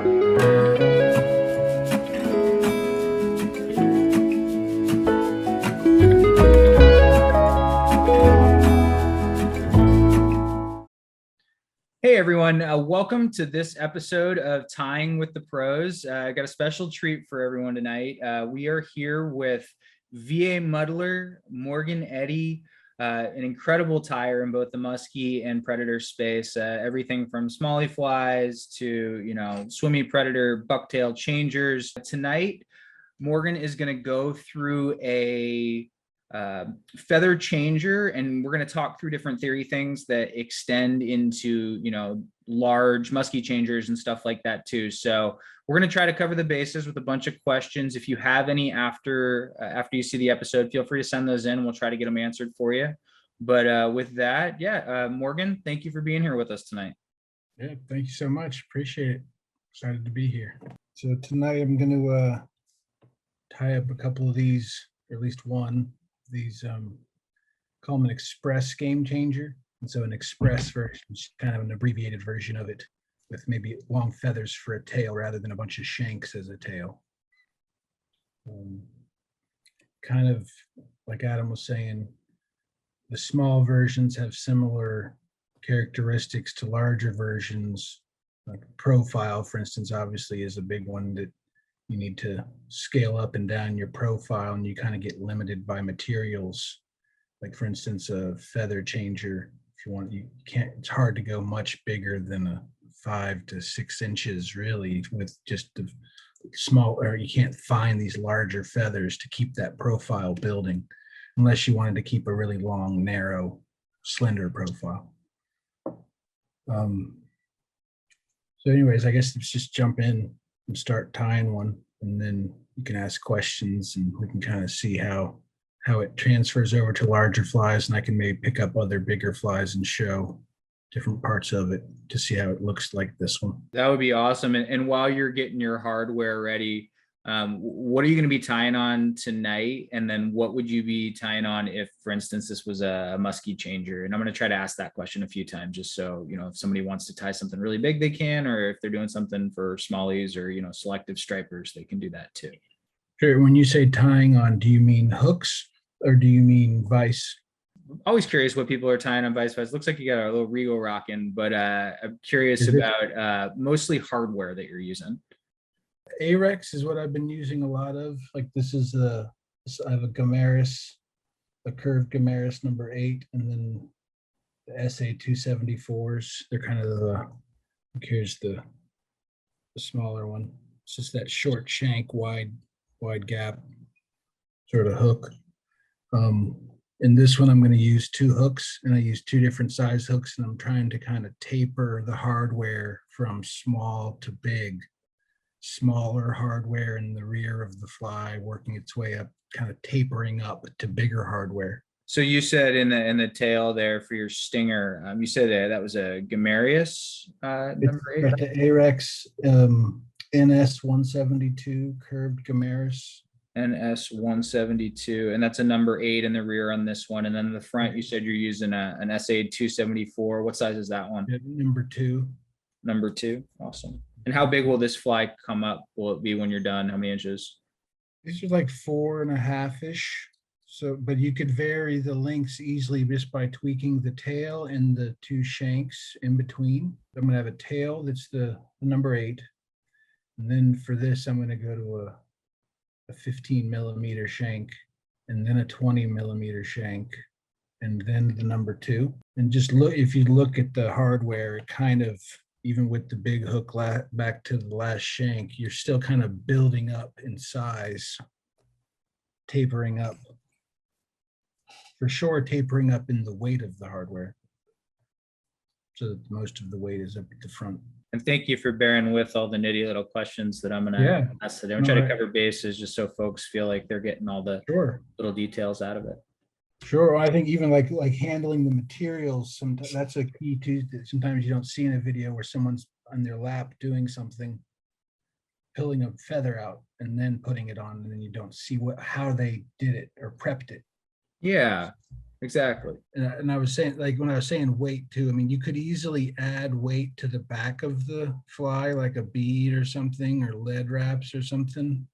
Hey everyone, welcome to this episode of Tying with the Pros. I got a special treat for everyone tonight. We are here with VA muddler Morgan Eddy, an incredible tyer in both the Musky and Predator space. Everything from Smallie flies to swimmy Predator bucktail changers. Tonight, Morgan is going to go through a feather changer, and we're going to talk through different theory things that extend into large musky changers and stuff like that too. So we're going to try to cover the bases with a bunch of questions. If you have any after you see the episode, feel free to send those in and we'll try to get them answered for you. But with that, Morgan, thank you for being here with us tonight. Yeah, thank you so much. Appreciate it. Excited to be here. So tonight I'm going to tie up a couple of these, or at least one. These call them an express game changer, and so an express version is kind of an abbreviated version of it with maybe long feathers for a tail rather than a bunch of shanks as a tail. Kind of like Adam was saying, the small versions have similar characteristics to larger versions. Like profile, for instance, obviously is a big one that you need to scale up and down your profile, and you kind of get limited by materials. Like for instance, a feather changer, if you want, you can't, it's hard to go much bigger than a 5 to 6 inches really with just the small, or you can't find these larger feathers to keep that profile building unless you wanted to keep a really long, narrow, slender profile. So anyways, I guess let's just jump in and start tying one, and then you can ask questions and we can kind of see how it transfers over to larger flies, and I can maybe pick up other bigger flies and show different parts of it to see how it looks like this one. That would be awesome. And while you're getting your hardware ready, what are you going to be tying on tonight? And then what would you be tying on if, for instance, this was a musky changer? And I'm going to try to ask that question a few times, just so, if somebody wants to tie something really big, they can, or if they're doing something for Smallies or, selective stripers, they can do that too. Sure. When you say tying on, do you mean hooks or do you mean vise? Always curious what people are tying on vise. Looks like you got a little Regal rocking, but I'm curious about mostly hardware that you're using. Arex is what I've been using a lot of. Like this is I have a Gamaris, a curved Gamaris number 8, and then the SA 274s. They're kind of here's the smaller one. It's just that short shank, wide gap sort of hook. In this one, I'm going to use 2 hooks, and I use 2 different size hooks, and I'm trying to kind of taper the hardware from small to big. Smaller hardware in the rear of the fly, working its way up, kind of tapering up to bigger hardware. So you said in the tail there for your stinger, you said that was a Gamaris number 8? The Arex NS 172 curved Gamaris. NS 172, and that's a number 8 in the rear on this one. And then the front, you said you're using an SA 274. What size is that one? Number 2. Number 2. Awesome. And how big will this fly come up? Will it be when you're done? How many inches? These are like 4.5-ish. So, but you could vary the lengths easily just by tweaking the tail and the 2 shanks in between. I'm going to have a tail that's the number 8. And then for this, I'm going to go to a 15 millimeter shank, and then a 20 millimeter shank, and then the number 2. And just look, if you look at the hardware, it kind of, even with the big hook back to the last shank, you're still kind of building up in size, tapering up. For sure, tapering up in the weight of the hardware, so that most of the weight is up at the front. And thank you for bearing with all the nitty little questions that I'm going to ask today. I'm trying to cover bases just so folks feel like they're getting all the little details out of it. Sure. I think even like handling the materials, sometimes that's a key too. That sometimes you don't see in a video where someone's on their lap doing something, pulling a feather out and then putting it on, and then you don't see how they did it or prepped it. Yeah, exactly. And I was saying, like when I was saying weight too, I mean, you could easily add weight to the back of the fly, like a bead or something, or lead wraps or something.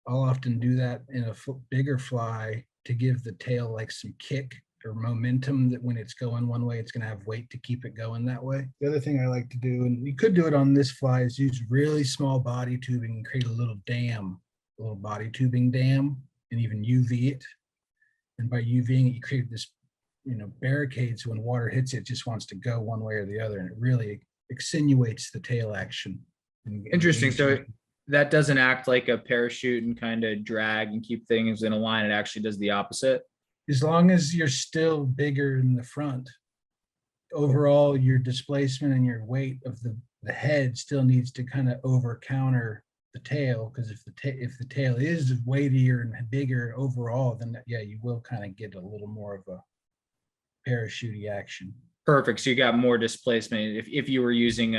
I'll often do that in a bigger fly to give the tail like some kick or momentum, that when it's going one way, it's going to have weight to keep it going that way. The other thing I like to do, and you could do it on this fly, is use really small body tubing and create a little dam, a little body tubing dam, and even UV it. And by UVing it, you create this, barricade. So when water hits it, it just wants to go one way or the other, and it really extenuates the tail action. Interesting. So that doesn't act like a parachute and kind of drag and keep things in a line. It actually does the opposite. As long as you're still bigger in the front, overall your displacement and your weight of the head still needs to kind of over counter the tail, because if the tail is weightier and bigger overall, then yeah, you will kind of get a little more of a parachute action. Perfect. So you got more displacement. If you were using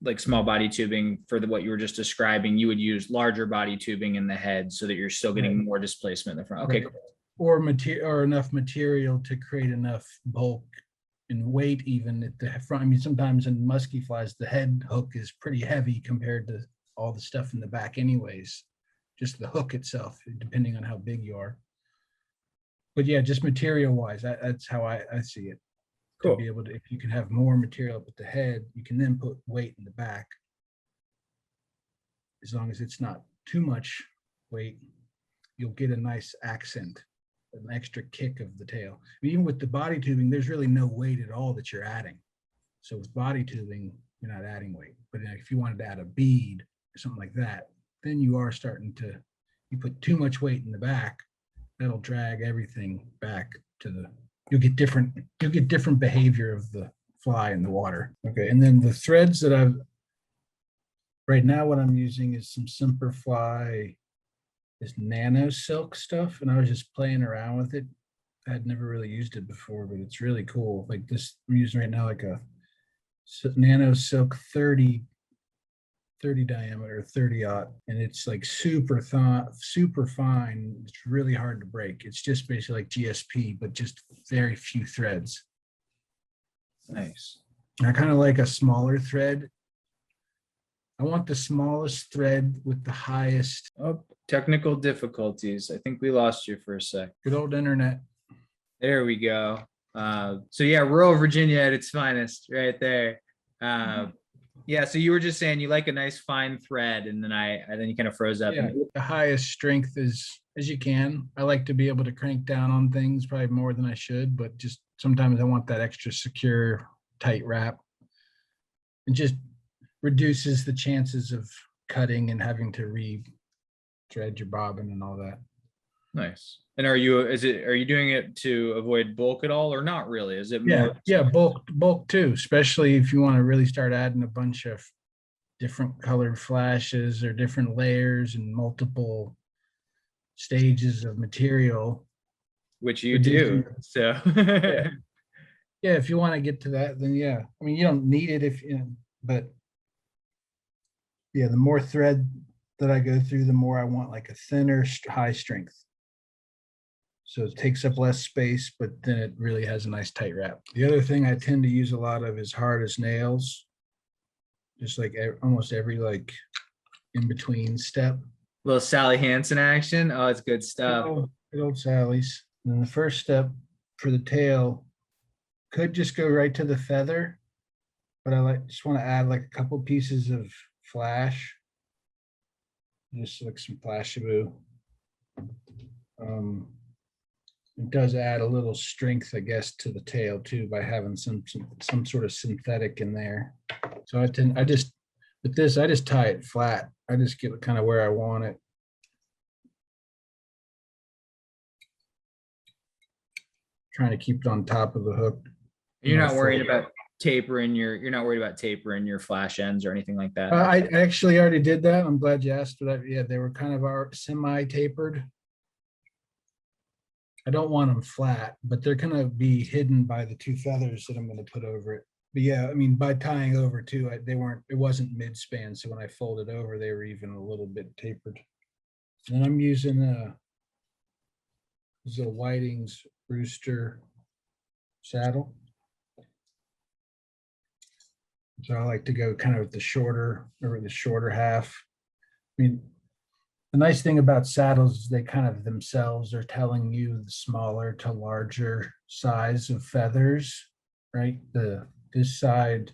like small body tubing for what you were just describing, you would use larger body tubing in the head so that you're still getting more displacement in the front. Okay, right. Cool. Or enough material to create enough bulk and weight even at the front. I mean, sometimes in musky flies, the head hook is pretty heavy compared to all the stuff in the back anyways, just the hook itself, depending on how big you are. But yeah, just material wise, that's how I see it. Cool. To be able to, if you can have more material up at the head, you can then put weight in the back. As long as it's not too much weight, you'll get a nice accent, an extra kick of the tail. I mean, even with the body tubing, there's really no weight at all that you're adding. So with body tubing, you're not adding weight. But if you wanted to add a bead or something like that, then you are starting to, you put too much weight in the back, that'll drag everything back to the, you'll get different behavior of the fly in the water. Okay, and then the threads that I've, right now what I'm using is some Simperfly, this nano silk stuff, and I was just playing around with it. I had never really used it before, but it's really cool. Like this, I'm using right now like a nano silk 30 diameter, 30-aught, and it's like super fine. It's really hard to break. It's just basically like GSP, but just very few threads. Nice. I kind of like a smaller thread. I want the smallest thread with the highest. Oh, technical difficulties. I think we lost you for a sec. Good old internet. There we go. So yeah, rural Virginia at its finest, right there. Yeah. So you were just saying you like a nice fine thread, and then you kind of froze up. Yeah, the highest strength as you can. I like to be able to crank down on things probably more than I should, but just sometimes I want that extra secure, tight wrap. It just reduces the chances of cutting and having to re-thread your bobbin and all that. Nice. And are you doing it to avoid bulk at all, or not really? Is it more? Yeah, bulk too, especially if you want to really start adding a bunch of different colored flashes or different layers and multiple stages of material. Which you do. So yeah, if you want to get to that, then yeah. I mean, you don't need it but yeah, the more thread that I go through, the more I want like a thinner, high strength. So it takes up less space, but then it really has a nice tight wrap. The other thing I tend to use a lot of is hard as nails. Just like almost every like in between step. Little Sally Hansen action. Oh, it's good stuff. Good old Sally's. And the first step for the tail could just go right to the feather, but I just want to add like a couple pieces of flash, just like some flashaboo. It does add a little strength, I guess, to the tail too by having some sort of synthetic in there. So I just tie it flat. I just get it kind of where I want it. Trying to keep it on top of the hook. You're not worried about tapering your flash ends or anything like that? I actually already did that. I'm glad you asked for that. Yeah, they were kind of semi-tapered. I don't want them flat, but they're going to be hidden by the two feathers that I'm going to put over it. But yeah, I mean, by tying over too, it wasn't mid-span. So when I folded over, they were even a little bit tapered. And I'm using This is a Whiting's Rooster saddle. So I like to go kind of with the shorter half. I mean, the nice thing about saddles is they kind of themselves are telling you the smaller to larger size of feathers, right? This side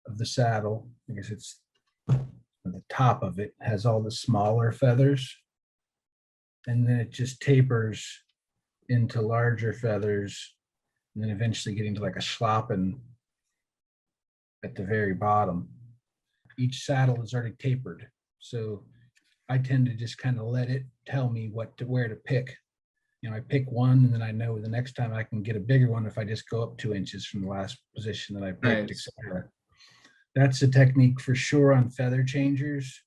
of the saddle, I guess it's the top of it, has all the smaller feathers. And then it just tapers into larger feathers, and then eventually getting to like a schlappen at the very bottom. Each saddle is already tapered. So I tend to just kind of let it tell me where to pick. I pick one, and then I know the next time I can get a bigger one if I just go up 2 inches from the last position that I picked, Nice. etc. That's a technique for sure on feather changers.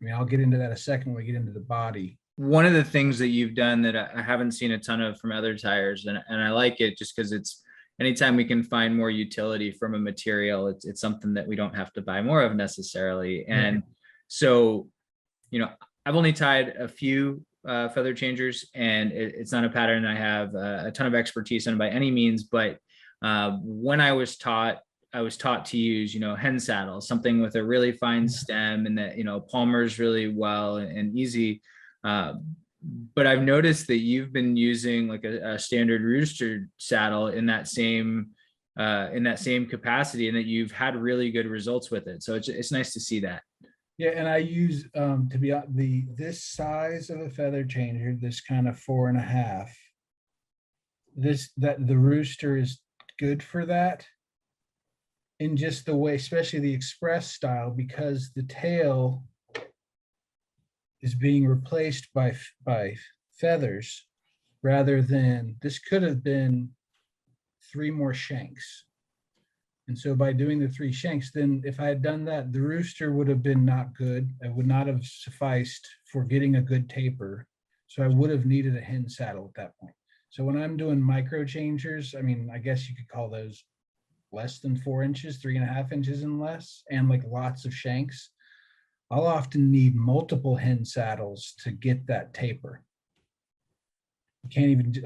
I mean, I'll get into that a second when we get into the body. One of the things that you've done that I haven't seen a ton of from other tyers, and I like it just because it's anytime we can find more utility from a material, it's something that we don't have to buy more of necessarily. And so, I've only tied a few feather changers, and it's not a pattern I have a ton of expertise in by any means. But when I was taught to use, hen saddles, something with a really fine stem, and that, palmers really well and easy. But I've noticed that you've been using like a standard rooster saddle in that same capacity, and that you've had really good results with it. So it's nice to see that. Yeah, and I use to be this size of a feather changer, this kind of 4.5. The rooster is good for that. In just the way, especially the express style, because the tail is being replaced by feathers, rather than this could have been 3 more shanks. And so by doing the 3 shanks, then if I had done that, the rooster would have been not good. It would not have sufficed for getting a good taper. So I would have needed a hen saddle at that point. So when I'm doing micro changers, I mean, I guess you could call those less than 4 inches, 3.5 inches and less, and like lots of shanks, I'll often need multiple hen saddles to get that taper.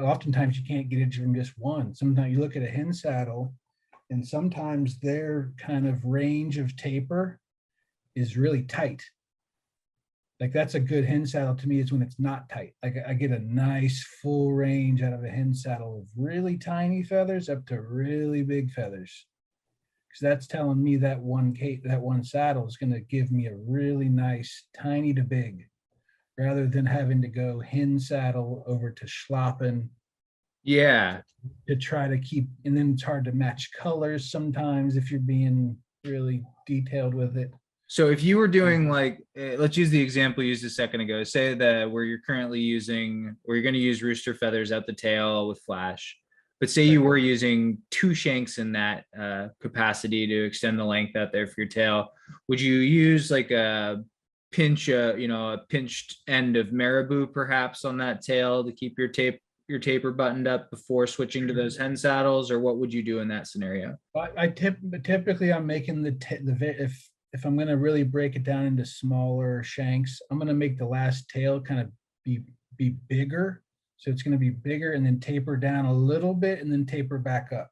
Oftentimes you can't get it from just one. Sometimes you look at a hen saddle, and sometimes their kind of range of taper is really tight. Like that's a good hen saddle to me, is when it's not tight. Like I get a nice full range out of a hen saddle of really tiny feathers up to really big feathers. Because that's telling me that one saddle is going to give me a really nice tiny to big, rather than having to go hen saddle over to schlappen. Yeah. To try to keep, and then it's hard to match colors sometimes if you're being really detailed with it. So if you were doing like, let's use the example you used a second ago, say that where you're going to use rooster feathers at the tail with flash, but say you were using 2 shanks in that capacity to extend the length out there for your tail, would you use like a pinched end of marabou perhaps on that tail to keep your taper buttoned up before switching to those hen saddles, or what would you do in that scenario? Typically I'm making if I'm going to really break it down into smaller shanks, I'm going to make the last tail kind of be bigger. So it's going to be bigger and then taper down a little bit and then taper back up.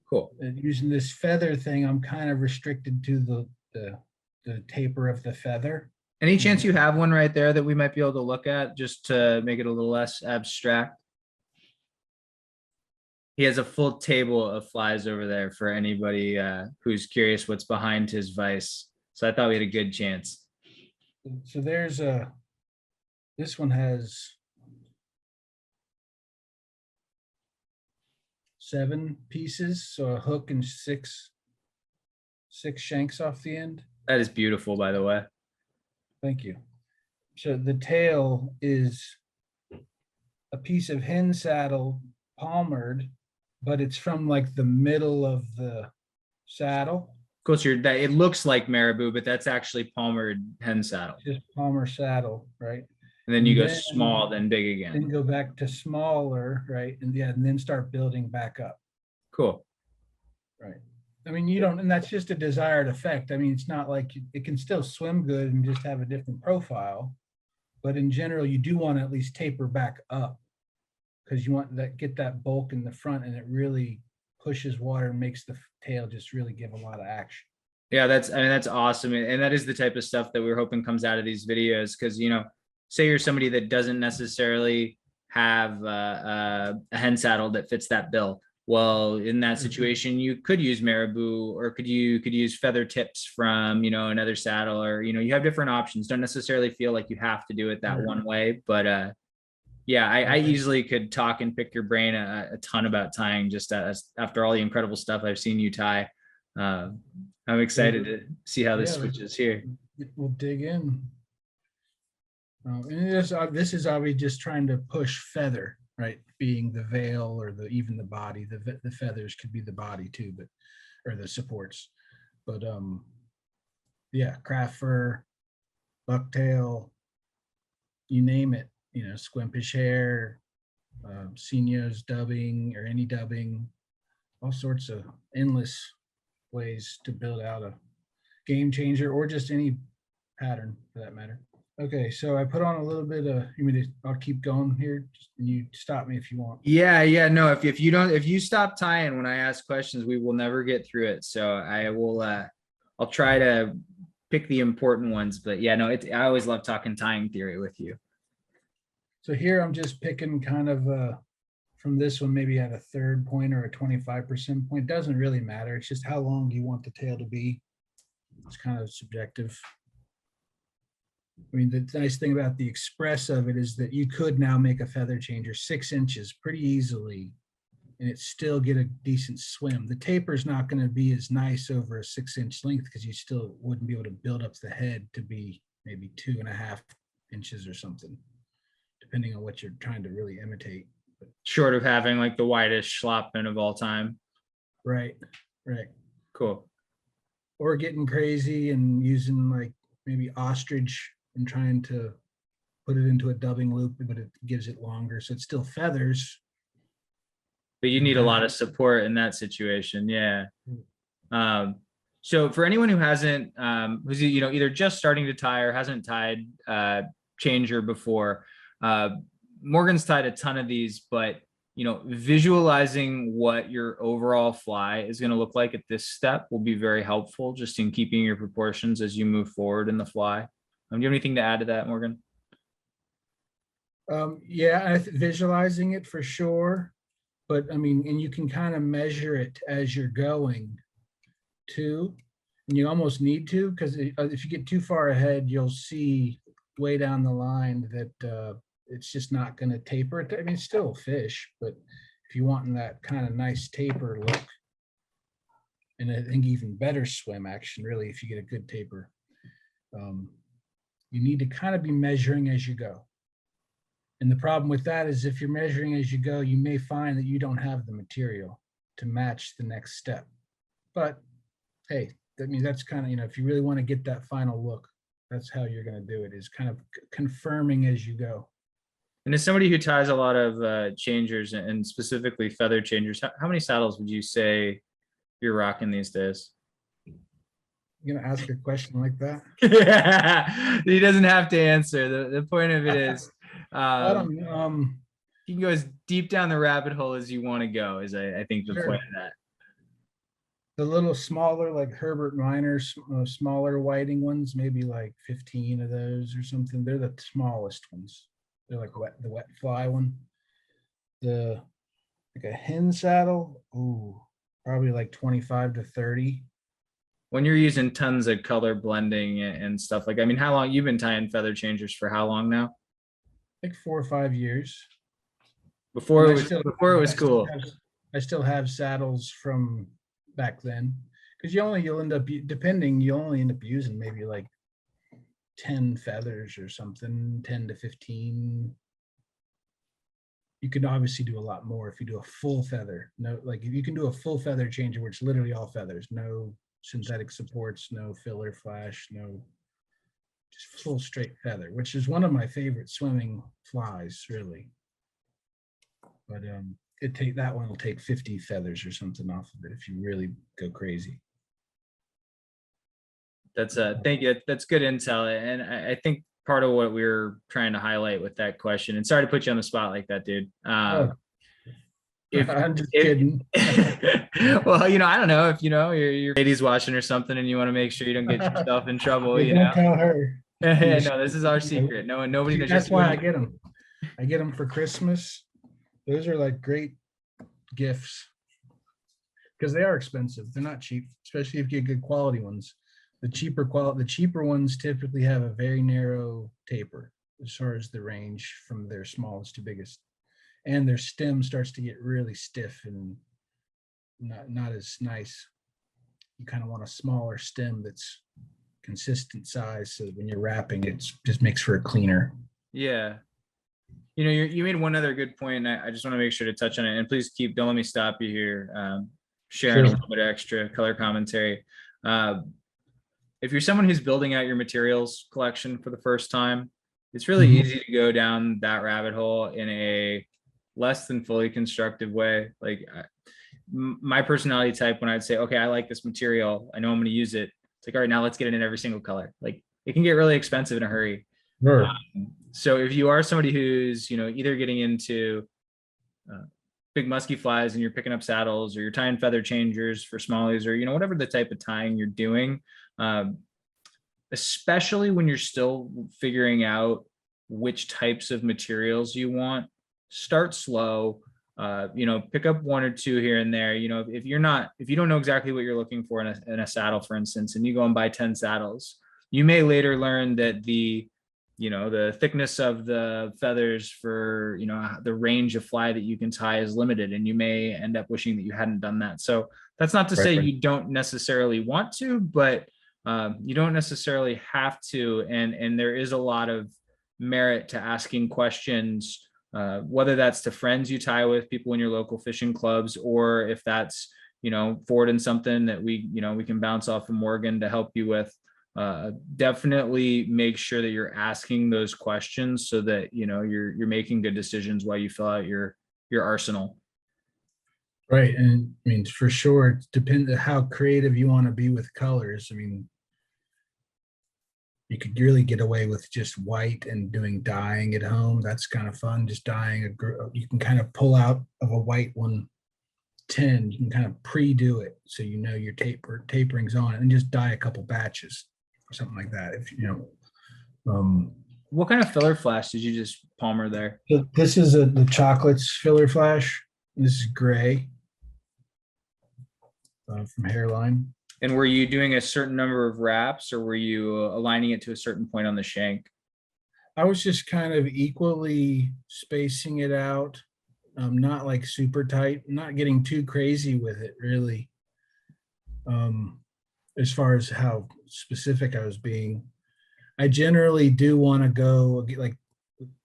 Cool. And using this feather thing, I'm kind of restricted to the taper of the feather. Any chance you have one right there that we might be able to look at just to make it a little less abstract? He has a full table of flies over there for anybody who's curious what's behind his vise. So I thought we had a good chance. So this one has 7 pieces, so a hook and 6 shanks off the end. That is beautiful, by the way. Thank you. So the tail is a piece of hen saddle palmered, but it's from like the middle of the saddle. Of course, it looks like marabou, but that's actually palmered hen saddle. Just palmer saddle, right? And then you go small, then big again. Then go back to smaller, right? And then start building back up. Cool. Right. I mean, and that's just a desired effect. I mean, it's not like it can still swim good and just have a different profile. But in general, you do want to at least taper back up because you want that, get that bulk in the front, and it really pushes water and makes the tail just really give a lot of action. Yeah, that's awesome. And that is the type of stuff that we're hoping comes out of these videos. Cause say you're somebody that doesn't necessarily have a hen saddle that fits that bill. Well, in that situation, you could use marabou, or could use feather tips from, another saddle, or, you have different options. Don't necessarily feel like you have to do it that one way, but yeah, I easily could talk and pick your brain a ton about tying just after all the incredible stuff I've seen you tie. I'm excited to see how this switches here. We'll dig in. And this is obviously just trying to push feather, right? Being the veil or even the body. The feathers could be the body too, or the supports. But yeah, craft fur, bucktail, you name it. Squimpish hair, Signos dubbing or any dubbing, all sorts of endless ways to build out a game changer or just any pattern for that matter. Okay, so I put on a little bit of, I'll keep going here, and you stop me if you want. Yeah, no, if you stop tying when I ask questions, we will never get through it. So I'll try to pick the important ones, but yeah, no, I always love talking tying theory with you. So here I'm just picking kind of from this one, maybe at a third point or a 25% point. Doesn't really matter. It's just how long you want the tail to be. It's kind of subjective. The nice thing about the express of it is that you could now make a feather changer 6 inches pretty easily, and it still get a decent swim. The taper is not going to be as nice over a 6-inch length because you still wouldn't be able to build up the head to be maybe 2.5 inches or something, depending on what you're trying to really imitate. Short of having like the widest schlappen of all time. Right. Cool. Or getting crazy and using like maybe ostrich and trying to put it into a dubbing loop, but it gives it longer. So it's still feathers. But you need a lot of support in that situation. Yeah. So for anyone who hasn't, who's, either just starting to tie or hasn't tied changer before, Morgan's tied a ton of these, but visualizing what your overall fly is going to look like at this step will be very helpful just in keeping your proportions as you move forward in the fly. Do you have anything to add to that, Morgan? Yeah, visualizing it for sure. But and you can kind of measure it as you're going too. And you almost need to, because if you get too far ahead, you'll see way down the line that it's just not going to taper. It's still a fish, but if you want that kind of nice taper look, and I think even better swim action, really, if you get a good taper, you need to kind of be measuring as you go. And the problem with that is if you're measuring as you go, you may find that you don't have the material to match the next step. But hey, that's kind of, if you really want to get that final look, that's how you're going to do it, is kind of confirming as you go. And as somebody who ties a lot of changers and specifically feather changers, how many saddles would you say you're rocking these days? You're gonna ask a question like that? Yeah, he doesn't have to answer. The point of it is, you can go as deep down the rabbit hole as you want to go. Is I think the point of that. The little smaller, like Herbert Miner's smaller whiting ones, maybe like 15 of those or something. They're the smallest ones. They're like the wet fly one. Like a hen saddle, probably like 25 to 30. When you're using tons of color blending and stuff like, how long you've been tying feather changers for? How long now? Like 4 or 5 years. Before it was cool. I still have saddles from back then, because you'll end up using maybe like 10 feathers or something, 10 to 15. You can obviously do a lot more if you do a full feather. If you can do a full feather changer where it's literally all feathers, no synthetic supports, no filler flash, just full straight feather, which is one of my favorite swimming flies, really. But that one will take 50 feathers or something off of it if you really go crazy. That's thank you. That's good intel, and I think part of what we were trying to highlight with that question. And sorry to put you on the spot like that, dude. Oh, If I'm just if kidding. well, I don't know if your lady's watching or something, and you want to make sure you don't get yourself in trouble. Yeah, don't tell her. No, this is our secret. No one, nobody knows. That's why I get them. I get them for Christmas. Those are like great gifts because they are expensive. They're not cheap, especially if you get good quality ones. The cheaper ones typically have a very narrow taper as far as the range from their smallest to biggest, and their stem starts to get really stiff and not as nice. You kind of want a smaller stem that's consistent size, so that when you're wrapping, it just makes for a cleaner. Yeah. You made one other good point, and I just want to make sure to touch on it. And please don't let me stop you here. Sharing a little bit of extra color commentary. If you're someone who's building out your materials collection for the first time, it's really easy to go down that rabbit hole in a less than fully constructive way. Like my personality type, when I'd say, okay, I like this material, I know I'm going to use it. It's like, all right, now let's get it in every single color. Like it can get really expensive in a hurry. Sure. So if you are somebody who's, either getting into big musky flies and you're picking up saddles, or you're tying feather changers for smallies, or, whatever the type of tying you're doing, especially when you're still figuring out which types of materials you want, start slow. Pick up one or two here and there. If you don't know exactly what you're looking for in a saddle, for instance, and you go and buy 10 saddles, you may later learn that the thickness of the feathers for, the range of fly that you can tie is limited, and you may end up wishing that you hadn't done that. So that's not to say you don't necessarily want to, but you don't necessarily have to. And there is a lot of merit to asking questions, whether that's to friends you tie with, people in your local fishing clubs, or if that's, forwarding something that we can bounce off of Morgan to help you with. Definitely make sure that you're asking those questions so that you're making good decisions while you fill out your arsenal. Right. And I mean, for sure, it depends on how creative you want to be with colors. I mean, you could really get away with just white and doing dyeing at home. That's kind of fun. Just dyeing you can kind of pull out of a white 110. You can kind of pre-do it so your tapering's on it, and just dye a couple batches or something like that. If what kind of filler flash did you just palmer there? So this is the Chocklett's filler flash. This is gray from Hairline. And were you doing a certain number of wraps, or were you aligning it to a certain point on the shank? I was just kind of equally spacing it out, not like super tight, not getting too crazy with it, really. As far as how specific I was being, I generally do want to go like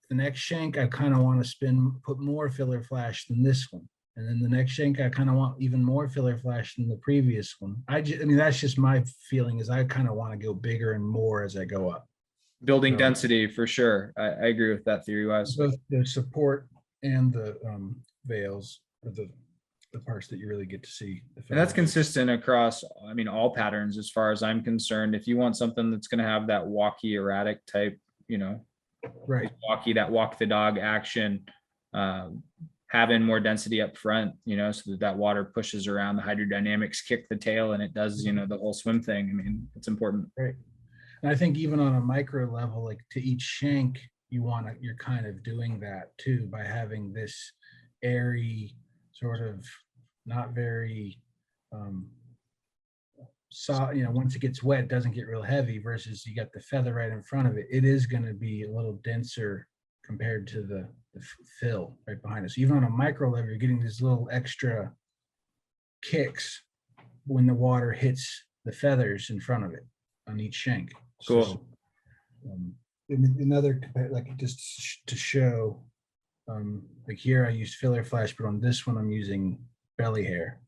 the next shank. I kind of want to put more filler flash than this one. And then the next shank, I kind of want even more filler flash than the previous one. I mean, that's just my feeling, is I kind of want to go bigger and more as I go up. Building density, for sure. I agree with that theory wise. Both the support and the veils are the parts that you really get to see. And that's consistent across, all patterns as far as I'm concerned. If you want something that's going to have that walkie erratic type, right, that walk the dog action, having more density up front, so that water pushes around, the hydrodynamics kick the tail, and it does, the whole swim thing. It's important. Right. And I think even on a micro level, like to each shank, you're kind of doing that too, by having this airy sort of not very once it gets wet, it doesn't get real heavy, versus you got the feather right in front of it. It is going to be a little denser compared to the fill right behind us. Even on a micro level, you're getting these little extra kicks when the water hits the feathers in front of it on each shank. Cool. So, another, like, just to show, like here I use filler flash, but on this one I'm using belly hair.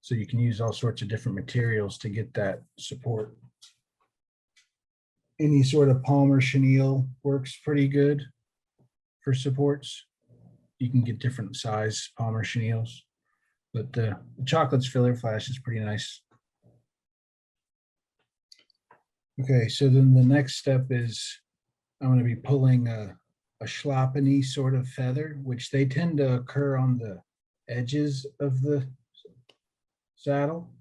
So you can use all sorts of different materials to get that support. Any sort of Palmer chenille works pretty good for supports. You can get different size Palmer chenilles, but the Chocklett's filler flash is pretty nice. Okay, so then the next step is I'm going to be pulling a schloppany sort of feather, which they tend to occur on the edges of the saddle.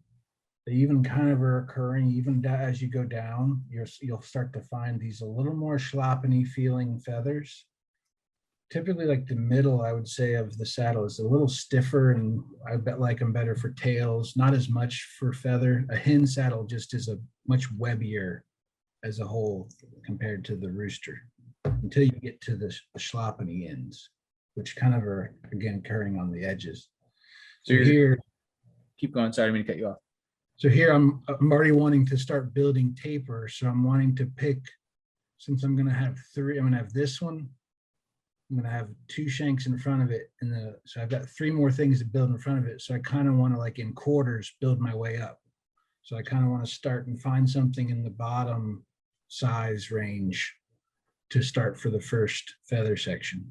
They even kind of are occurring even as you go down. You'll start to find these a little more schloppany feeling feathers. Typically, like the middle, I would say, of the saddle is a little stiffer, and I bet like them better for tails, not as much for feather. A hen saddle just is a much webbier as a whole compared to the rooster until you get to the schloppany ends, which kind of are again occurring on the edges. So So you're here, keep going. Sorry, I didn't mean to cut you off. so here I'm already wanting to start building taper. So I'm wanting to pick, since I'm going to have three, I'm going to have this one. I'm going to have two shanks in front of it. So I've got three more things to build in front of it. So I kind of want to, like in quarters, build my way up. So I kind of want to start and find something in the bottom size range to start for the first feather section.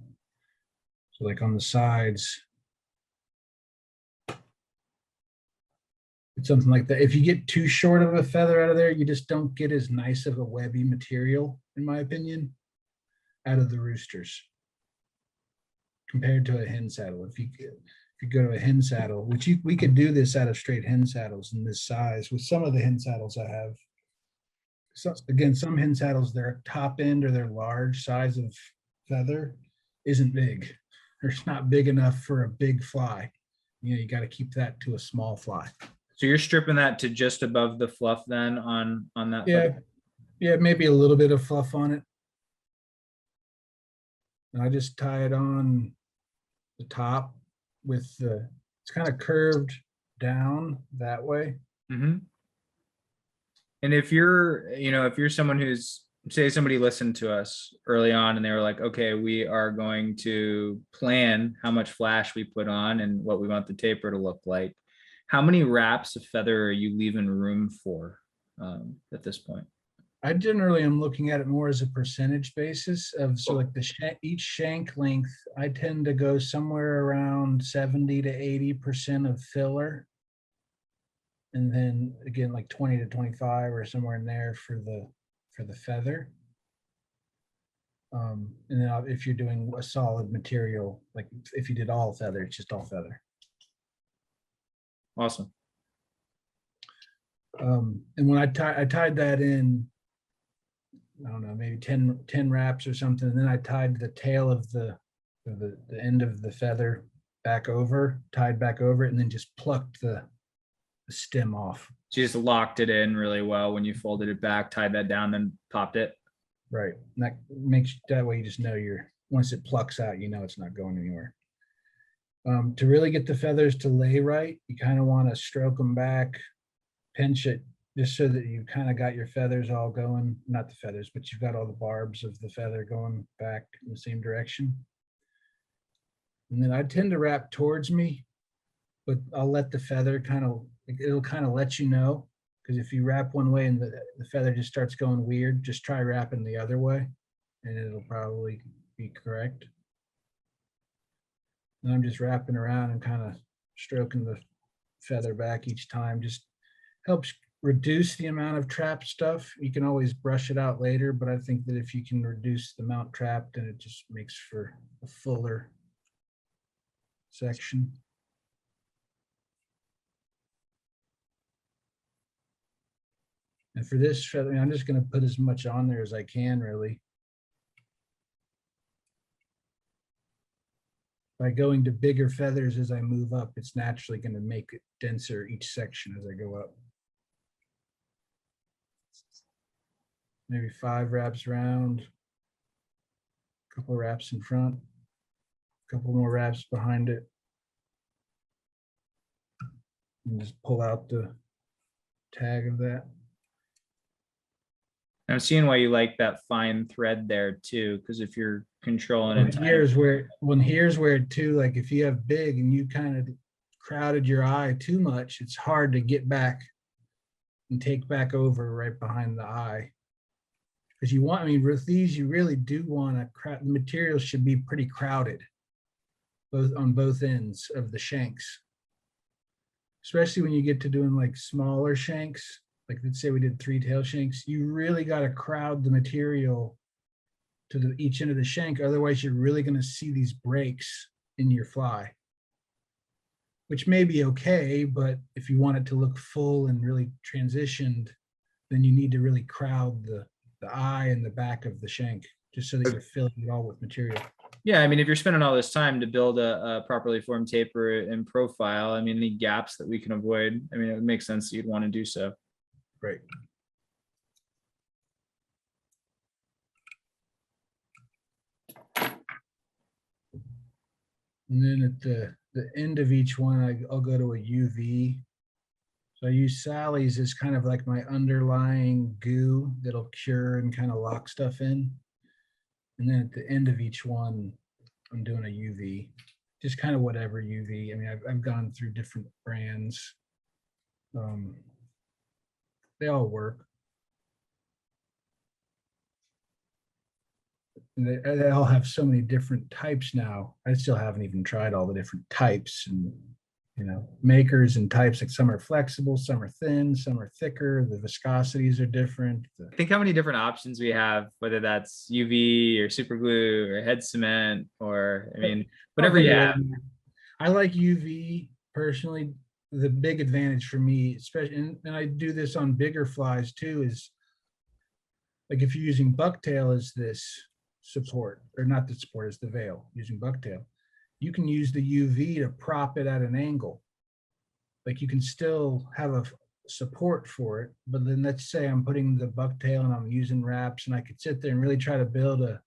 So like on the sides, it's something like that. If you get too short of a feather out of there, you just don't get as nice of a webby material, in my opinion, out of the roosters compared to a hen saddle. If you go to a hen saddle, which we could do this out of straight hen saddles in this size with some of the hen saddles I have. So again, some hen saddles, their top end or their large size of feather isn't big. It's not big enough for a big fly. You got to keep that to a small fly. So you're stripping that to just above the fluff then on that Yeah, feather? yeah, maybe a little bit of fluff on it. And I just tie it on the top with it's kind of curved down that way. Mm-hmm. And if you're someone who's, say somebody listened to us early on and they were like, okay, we are going to plan how much flash we put on and what we want the taper to look like. How many wraps of feather are you leaving room for at this point? I generally am looking at it more as a percentage basis of, so like each shank length, I tend to go somewhere around 70 to 80% of filler. And then again, like 20 to 25 or somewhere in there for the feather. And then if you're doing a solid material, like if you did all feather, it's just all feather. Awesome. And when I tied that in, I don't know, maybe 10 wraps or something. And then I tied the tail of the end of the feather tied back over it, and then just plucked the stem off. So you just locked it in really well when you folded it back, tied that down, then popped it. Right. And that makes, that way you just know once it plucks out, it's not going anywhere. To really get the feathers to lay right, you kind of want to stroke them back, pinch it, just so that you kind of got your feathers all going, not the feathers, but you've got all the barbs of the feather going back in the same direction. And then I tend to wrap towards me, but I'll let the feather it'll kind of let you know. Because if you wrap one way and the feather just starts going weird, just try wrapping the other way and it'll probably be correct. And I'm just wrapping around and kind of stroking the feather back each time. Just helps reduce the amount of trapped stuff. You can always brush it out later, but I think that if you can reduce the amount trapped, then it just makes for a fuller section. And for this feather, I'm just going to put as much on there as I can, really. By going to bigger feathers as I move up, it's naturally going to make it denser each section as I go up. Maybe 5 wraps around, a couple wraps in front, a couple more wraps behind it. And just pull out the tag of that. I'm seeing why you like that fine thread there too, because if you're controlling it, here's where too, like if you have big and you kind of crowded your eye too much, it's hard to get back and take back over right behind the eye. Because with these, you really do want the material should be pretty crowded, on both ends of the shanks. Especially when you get to doing like smaller shanks, like let's say we did 3 tail shanks, you really got to crowd the material to each end of the shank. Otherwise, you're really going to see these breaks in your fly, which may be okay, but if you want it to look full and really transitioned, then you need to really crowd the eye and the back of the shank just so that you're filling it all with material. Yeah, I mean, if you're spending all this time to build a properly formed taper and profile, I mean, any gaps that we can avoid, I mean, it would make sense that you'd want to do so. Right. And then at the end of each one, I'll go to a UV. So I use Smallies as kind of like my underlying goo that'll cure and kind of lock stuff in. And then at the end of each one, I'm doing a UV, just kind of whatever UV. I mean, I've gone through different brands. They all work. And they all have so many different types now. I still haven't even tried all the different types and, makers and types. Like some are flexible, some are thin, some are thicker. The viscosities are different. Think how many different options we have, whether that's UV or super glue or head cement, or I mean, whatever you have. I like UV personally. The big advantage for me, especially, and I do this on bigger flies too, is like if you're using bucktail as this support, or not the support, as the veil, using bucktail, you can use the UV to prop it at an angle. Like you can still have a support for it, but then let's say I'm putting the bucktail and I'm using wraps, and I could sit there and really try to build a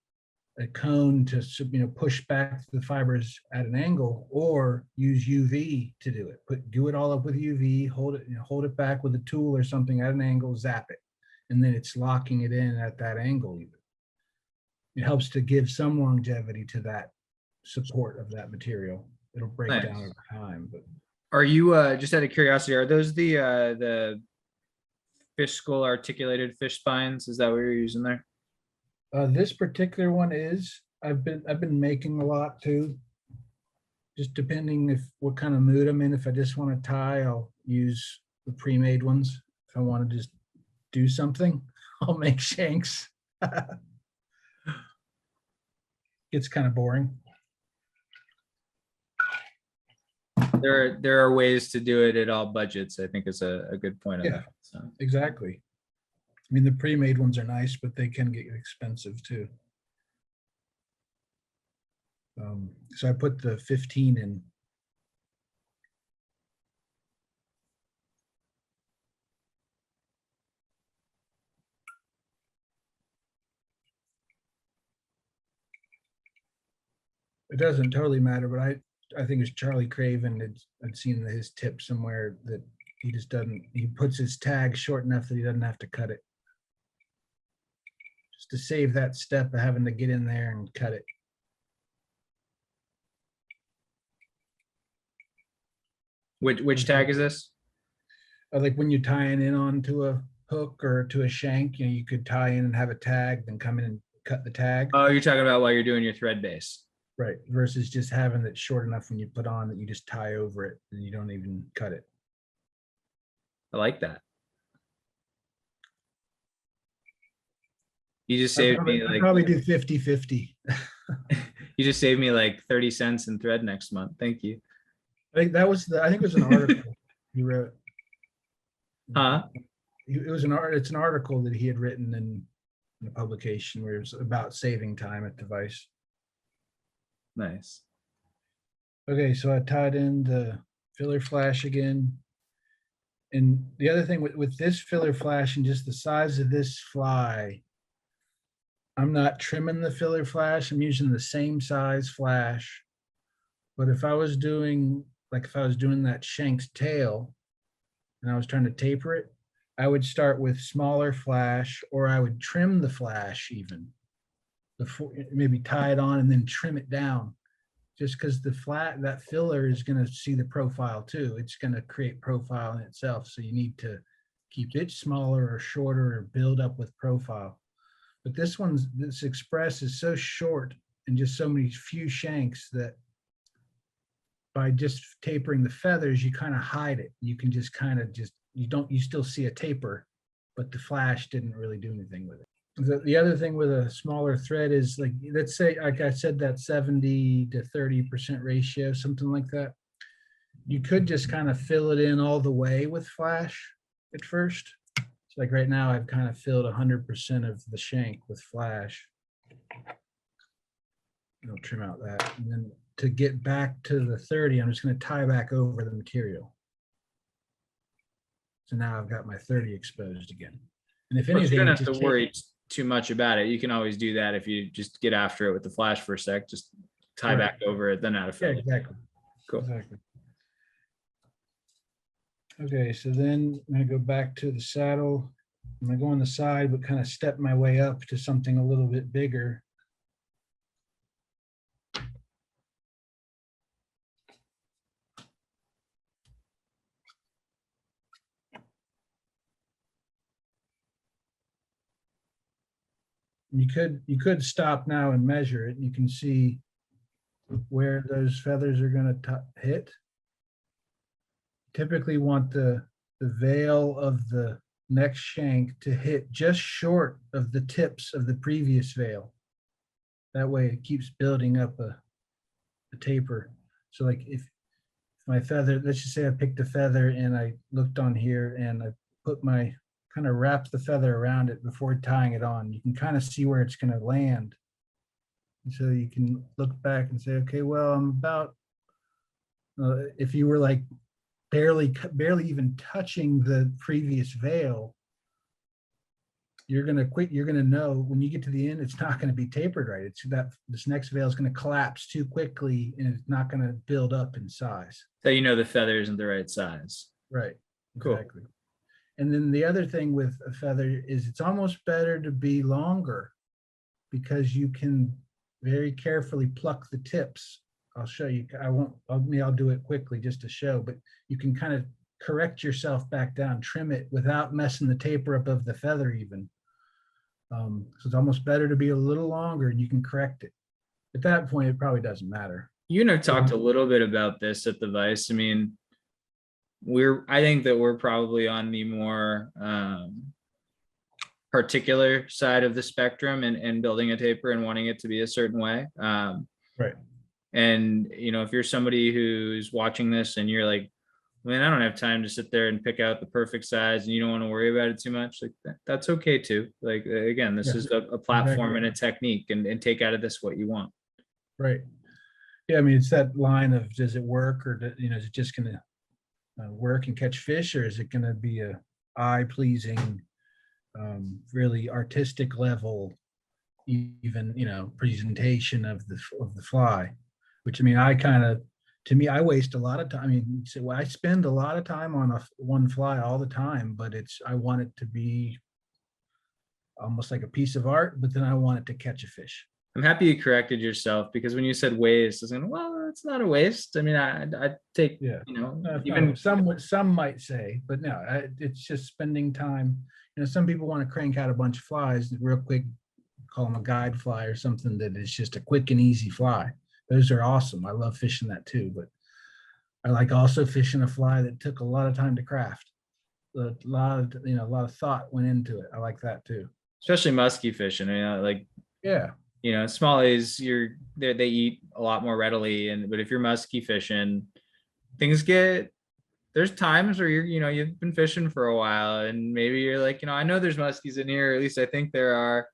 cone to push back the fibers at an angle, or use UV to do it. Do it all up with UV, hold it back with a tool or something at an angle, zap it, and then it's locking it in at that angle. It helps to give some longevity to that support of that material. It'll break Nice. down over time. But are you just out of curiosity, are those the fish skull articulated fish spines? Is that what you're using there? This particular one is. I've been making a lot too. Just depending what kind of mood I'm in. If I just want to tie, I'll use the pre-made ones. If I want to just do something, I'll make shanks. It's kind of boring. There are ways to do it at all budgets, I think is a good point on that. So. Exactly. I mean, the pre-made ones are nice, but they can get expensive too. So I put the 15 in. It doesn't totally matter, but I think it's Charlie Craven. I'd seen his tip somewhere that he just doesn't, he puts his tag short enough that he doesn't have to cut it. Just to save that step of having to get in there and cut it. Which tag is this? Like when you're tying in onto a hook or to a shank, you could tie in and have a tag, then come in and cut the tag. Oh, you're talking about while you're doing your thread base. Right, versus just having it short enough when you put on that you just tie over it and you don't even cut it. I like that. You just saved me like, probably do 50-50. You just saved me like 30 cents in thread next month. Thank you. I think it was an article he wrote. Huh? It's an article that he had written in a publication where it was about saving time at the vise. Nice. Okay, so I tied in the filler flash again. And the other thing with this filler flash and just the size of this fly, I'm not trimming the filler flash. I'm using the same size flash. But if I was doing that shank's tail and I was trying to taper it, I would start with smaller flash, or I would trim the flash even before, maybe tie it on and then trim it down, just because that filler is going to see the profile too. It's going to create profile in itself. So you need to keep it smaller or shorter or build up with profile. But this Express is so short and just so many few shanks that by just tapering the feathers, you kind of hide it. You can just you still see a taper, but the flash didn't really do anything with it. The other thing with a smaller thread is, like, let's say, like I said, that 70 to 30% ratio, something like that. You could just kind of fill it in all the way with flash at first. So like right now, I've kind of filled 100% of the shank with flash. I'll trim out that. And then to get back to the 30, I'm just going to tie back over the material. So now I've got my 30 exposed again. And if anything, you don't have to worry too much about it. You can always do that if you just get after it with the flash for a sec. Just tie back over it, then add a fill. Yeah, exactly. Cool. Exactly. Okay, so then I'm going to go back to the saddle. I'm going to go on the side, but kind of step my way up to something a little bit bigger. You could stop now and measure it. You can see where those feathers are going to hit. Typically want the veil of the next shank to hit just short of the tips of the previous veil. That way it keeps building up a taper. So like if my feather, let's just say I picked a feather and I looked on here and I put my, kind of wrap the feather around it before tying it on, you can kind of see where it's going to land. And so you can look back and say, okay, well, I'm about, if you were like barely even touching the previous veil, you're going to know when you get to the end, it's not going to be tapered right. It's that this next veil is going to collapse too quickly and it's not going to build up in size. So you know the feather isn't the right size. Right. Cool. Exactly. And then the other thing with a feather is it's almost better to be longer because you can very carefully pluck the tips. I'll show you. I'll do it quickly just to show, but you can kind of correct yourself back down, trim it without messing the taper up of the feather even. So it's almost better to be a little longer and you can correct it. At that point, it probably doesn't matter. You and I talked a little bit about this at the Vice. I mean, I think that we're probably on the more particular side of the spectrum and building a taper and wanting it to be a certain way. Right. And, you know, if you're somebody who's watching this and you're like, man, I don't have time to sit there and pick out the perfect size and you don't want to worry about it too much, like that's okay too. Like, again, this is a platform and a technique, and take out of this what you want. Right. Yeah. I mean, it's that line of, does it work, or, you know, is it just going to work and catch fish, or is it going to be a eye-pleasing, really artistic level, even, you know, presentation of the fly? Which, I mean, I waste a lot of time. I mean, so I spend a lot of time on one fly all the time, but I want it to be almost like a piece of art, but then I want it to catch a fish. I'm happy you corrected yourself, because when you said waste, I was like, well, it's not a waste. I mean, I take, yeah, you know, even some might say, but no, it's just spending time. You know, some people want to crank out a bunch of flies real quick, call them a guide fly or something that is just a quick and easy fly. Those are awesome. I love fishing that too, but I like also fishing a fly that took a lot of time to craft. A lot of thought went into it. I like that too. Especially musky fishing. You know, like, yeah, you know, smallies, they eat a lot more readily, but if you're musky fishing, there's times where you've been fishing for a while and maybe you're like, I know there's muskies in here, or at least I think there are.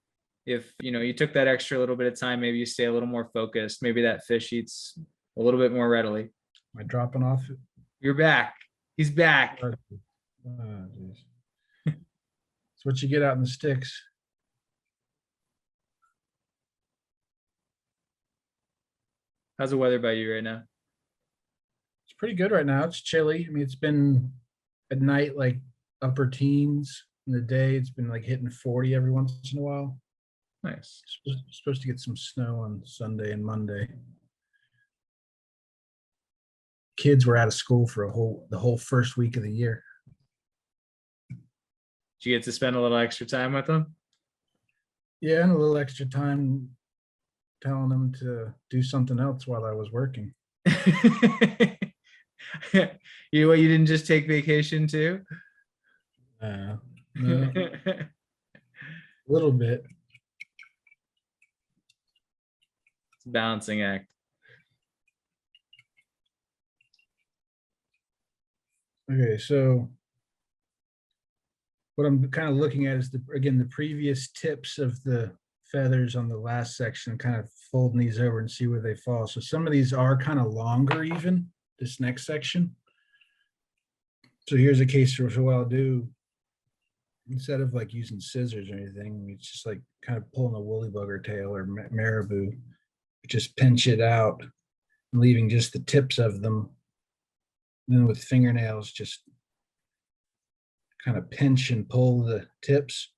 If you took that extra little bit of time, maybe you stay a little more focused, maybe that fish eats a little bit more readily. Am I dropping off? You're back. He's back. Oh, it's what you get out in the sticks. How's the weather by you right now? It's pretty good right now. It's chilly. I mean, it's been at night like upper teens. In the day, it's been like hitting 40 every once in a while. Nice. Supposed to get some snow on Sunday and Monday. Kids were out of school for the whole first week of the year. Did you get to spend a little extra time with them? Yeah, and a little extra time telling them to do something else while I was working. You didn't just take vacation too? No. little bit. It's a balancing act. Okay, so what I'm kind of looking at is the previous tips of the feathers on the last section, kind of folding these over and see where they fall. So some of these are kind of longer even, this next section. So here's a case for what I'll do. Instead of like using scissors or anything, it's just like kind of pulling a woolly bugger tail or marabou, just pinch it out, leaving just the tips of them. And then with fingernails, just kind of pinch and pull the tips,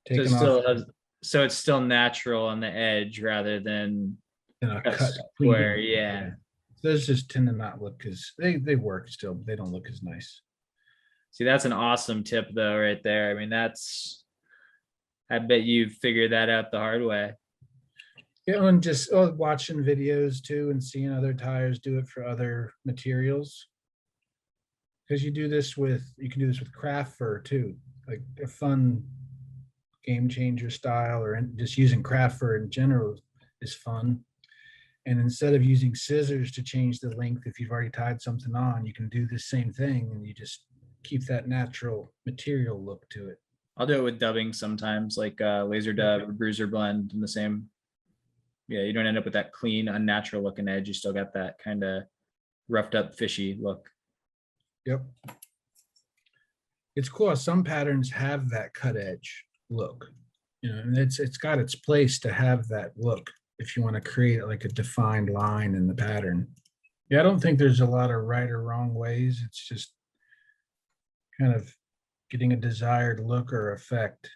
So taking off so it's still natural on the edge rather than a a cut square. Yeah. Those just tend to not look as they work still, but they don't look as nice. See, that's an awesome tip though, right there. I mean, I bet you figured that out the hard way. Yeah, and just watching videos too and seeing other tyers do it for other materials. Because you can do this with craft fur too, like a fun game changer style, or just using craft fur in general is fun. And instead of using scissors to change the length, if you've already tied something on, you can do the same thing and you just keep that natural material look to it. I'll do it with dubbing sometimes, like laser dub or bruiser blend in the same. Yeah, you don't end up with that clean, unnatural looking edge. You still got that kind of roughed up, fishy look. Yep. It's cool. Some patterns have that cut edge look, and it's got its place to have that look if you want to create like a defined line in the pattern. Yeah, I don't think there's a lot of right or wrong ways. It's just kind of getting a desired look or effect.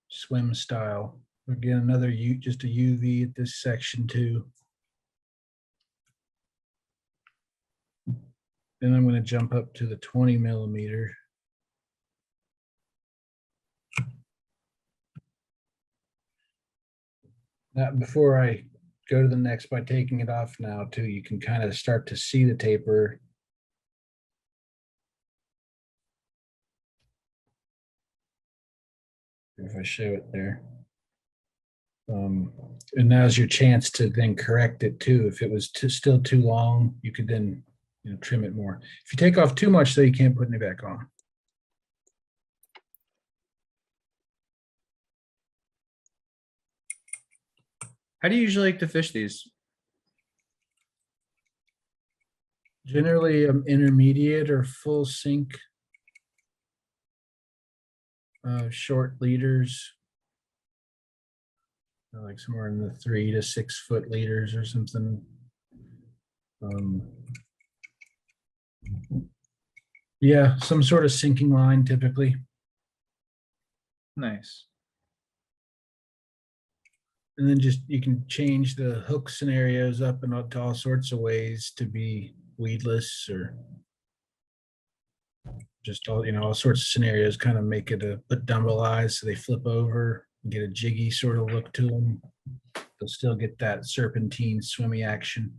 Swim style. Again, another just a UV at this section too. Then I'm going to jump up to the 20 millimeter. Now, before I go to the next, by taking it off now too, you can kind of start to see the taper. If I show it there. And now's your chance to then correct it too. If it was still too long, you could then trim it more. If you take off too much, though, you can't put any back on. How do you usually like to fish these? Generally, intermediate or full sink, short leaders, like somewhere in the 3 to 6 foot leaders or something. Yeah, some sort of sinking line typically. Nice. And then just you can change the hook scenarios up and to all sorts of ways to be weedless, or just all sorts of scenarios. Kind of make it put dumbbell eyes so they flip over and get a jiggy sort of look to them. They'll still get that serpentine swimmy action,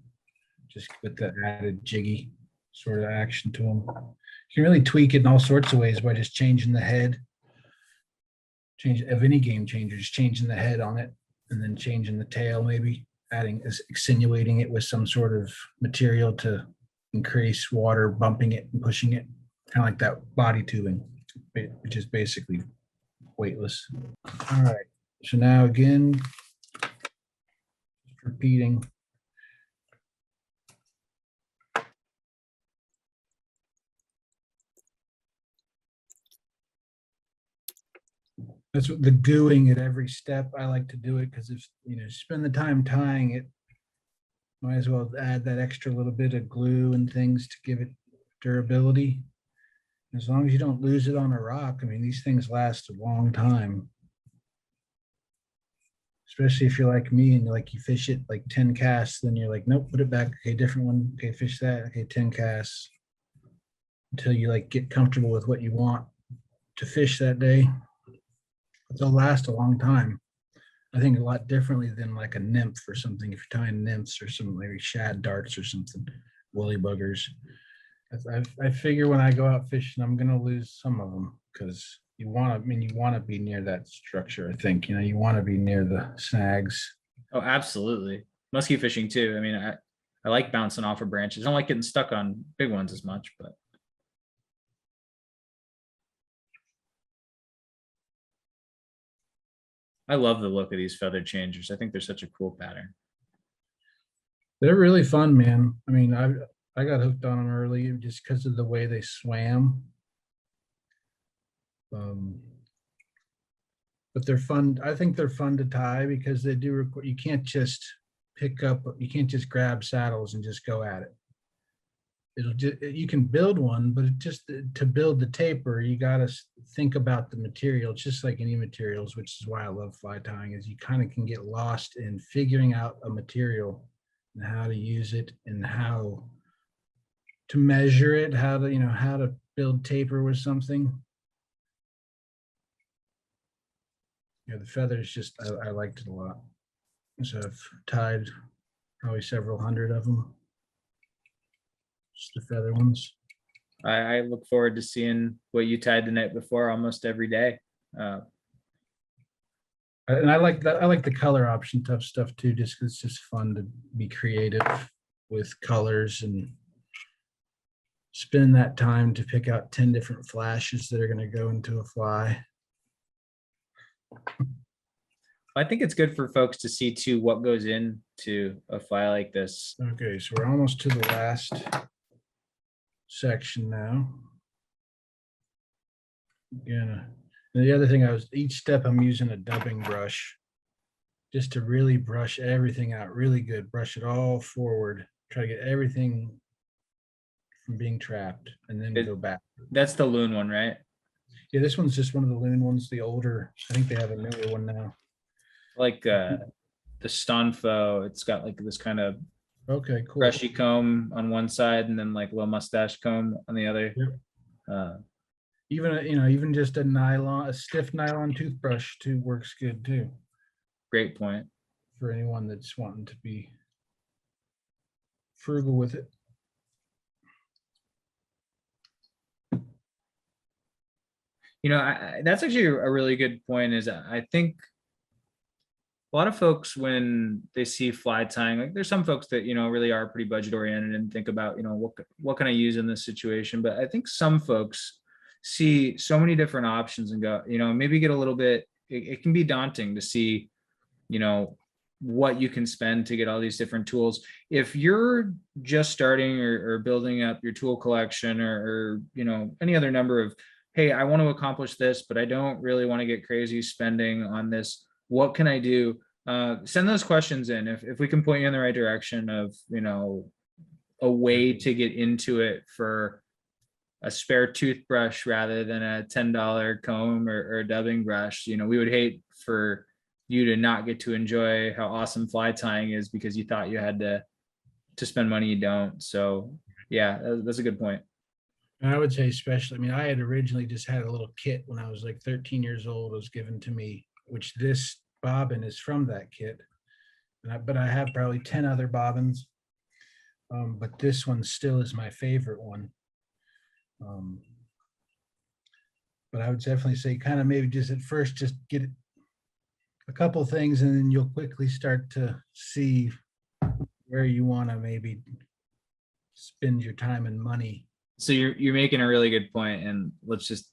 just with that added jiggy sort of action to them. You can really tweak it in all sorts of ways by just changing the head. Change of any game changer, just changing the head on it, and then changing the tail, maybe extenuating it with some sort of material to increase water, bumping it and pushing it, kind of like that body tubing, which is basically weightless. All right, so now again, just repeating. That's what the gooing at every step. I like to do it because if spend the time tying it, might as well add that extra little bit of glue and things to give it durability. As long as you don't lose it on a rock, I mean, these things last a long time. Especially if you're like me and you fish it like 10 casts, then you're like, nope, put it back. Okay, different one. Okay, fish that. Okay, 10 casts. Until you get comfortable with what you want to fish that day. They'll last a long time. I think a lot differently than like a nymph or something. If you're tying nymphs or some maybe shad darts or something, woolly buggers. I figure when I go out fishing, I'm gonna lose some of them because you want to, I mean, you want to be near that structure, I think, you want to be near the snags. Oh, absolutely. Musky fishing too. I mean, I like bouncing off of branches. I don't like getting stuck on big ones as much, but I love the look of these feather changers. I think they're such a cool pattern. They're really fun, man. I mean, I got hooked on them early just because of the way they swam. But they're fun. I think they're fun to tie because they do require, you can't just grab saddles and just go at it. You can build one, but to build the taper, you got to think about the material, just like any materials, which is why I love fly tying, is you kind of can get lost in figuring out a material and how to use it and how to measure it, how to build taper with something. Yeah, the feathers I liked it a lot. So I've tied probably several hundred of them. Just the feather ones. I look forward to seeing what you tied the night before almost every day. And I like that. I like the color option tough stuff too, just because it's just fun to be creative with colors and spend that time to pick out 10 different flashes that are going to go into a fly. I think it's good for folks to see too what goes into a fly like this. Okay, so we're almost to the last section now. Again, and the other thing each step I'm using a dubbing brush just to really brush everything out really good, brush it all forward, try to get everything from being trapped and then go back. That's the loon one, right? Yeah, this one's just one of the loon ones, the older. I think they have a newer one now. Like the Stonfo, it's got like this kind of okay, cool, brushy comb on one side and then like low mustache comb on the other. Yep. Even just a stiff nylon toothbrush too works good too. Great point. For anyone that's wanting to be frugal with it. That's actually a really good point. Is I think a lot of folks, when they see fly tying, like there's some folks that really are pretty budget oriented and think about what can I use in this situation. But I think some folks see so many different options and go, maybe get a little bit. It can be daunting to see, what you can spend to get all these different tools. If you're just starting or building up your tool collection or any other number of, hey, I want to accomplish this, but I don't really want to get crazy spending on this. What can I do? Send those questions in. If we can point you in the right direction of, a way to get into it for a spare toothbrush rather than a $10 comb or a dubbing brush, we would hate for you to not get to enjoy how awesome fly tying is because you thought you had to spend money you don't. So yeah, that's a good point. And I would say especially, I had originally just had a little kit when I was like 13 years old. It was given to me, which this bobbin is from that kit. But I have probably 10 other bobbins. But this one still is my favorite one. But I would definitely say kind of maybe just at first, just get a couple of things and then you'll quickly start to see where you want to maybe spend your time and money. So you're making a really good point, and let's just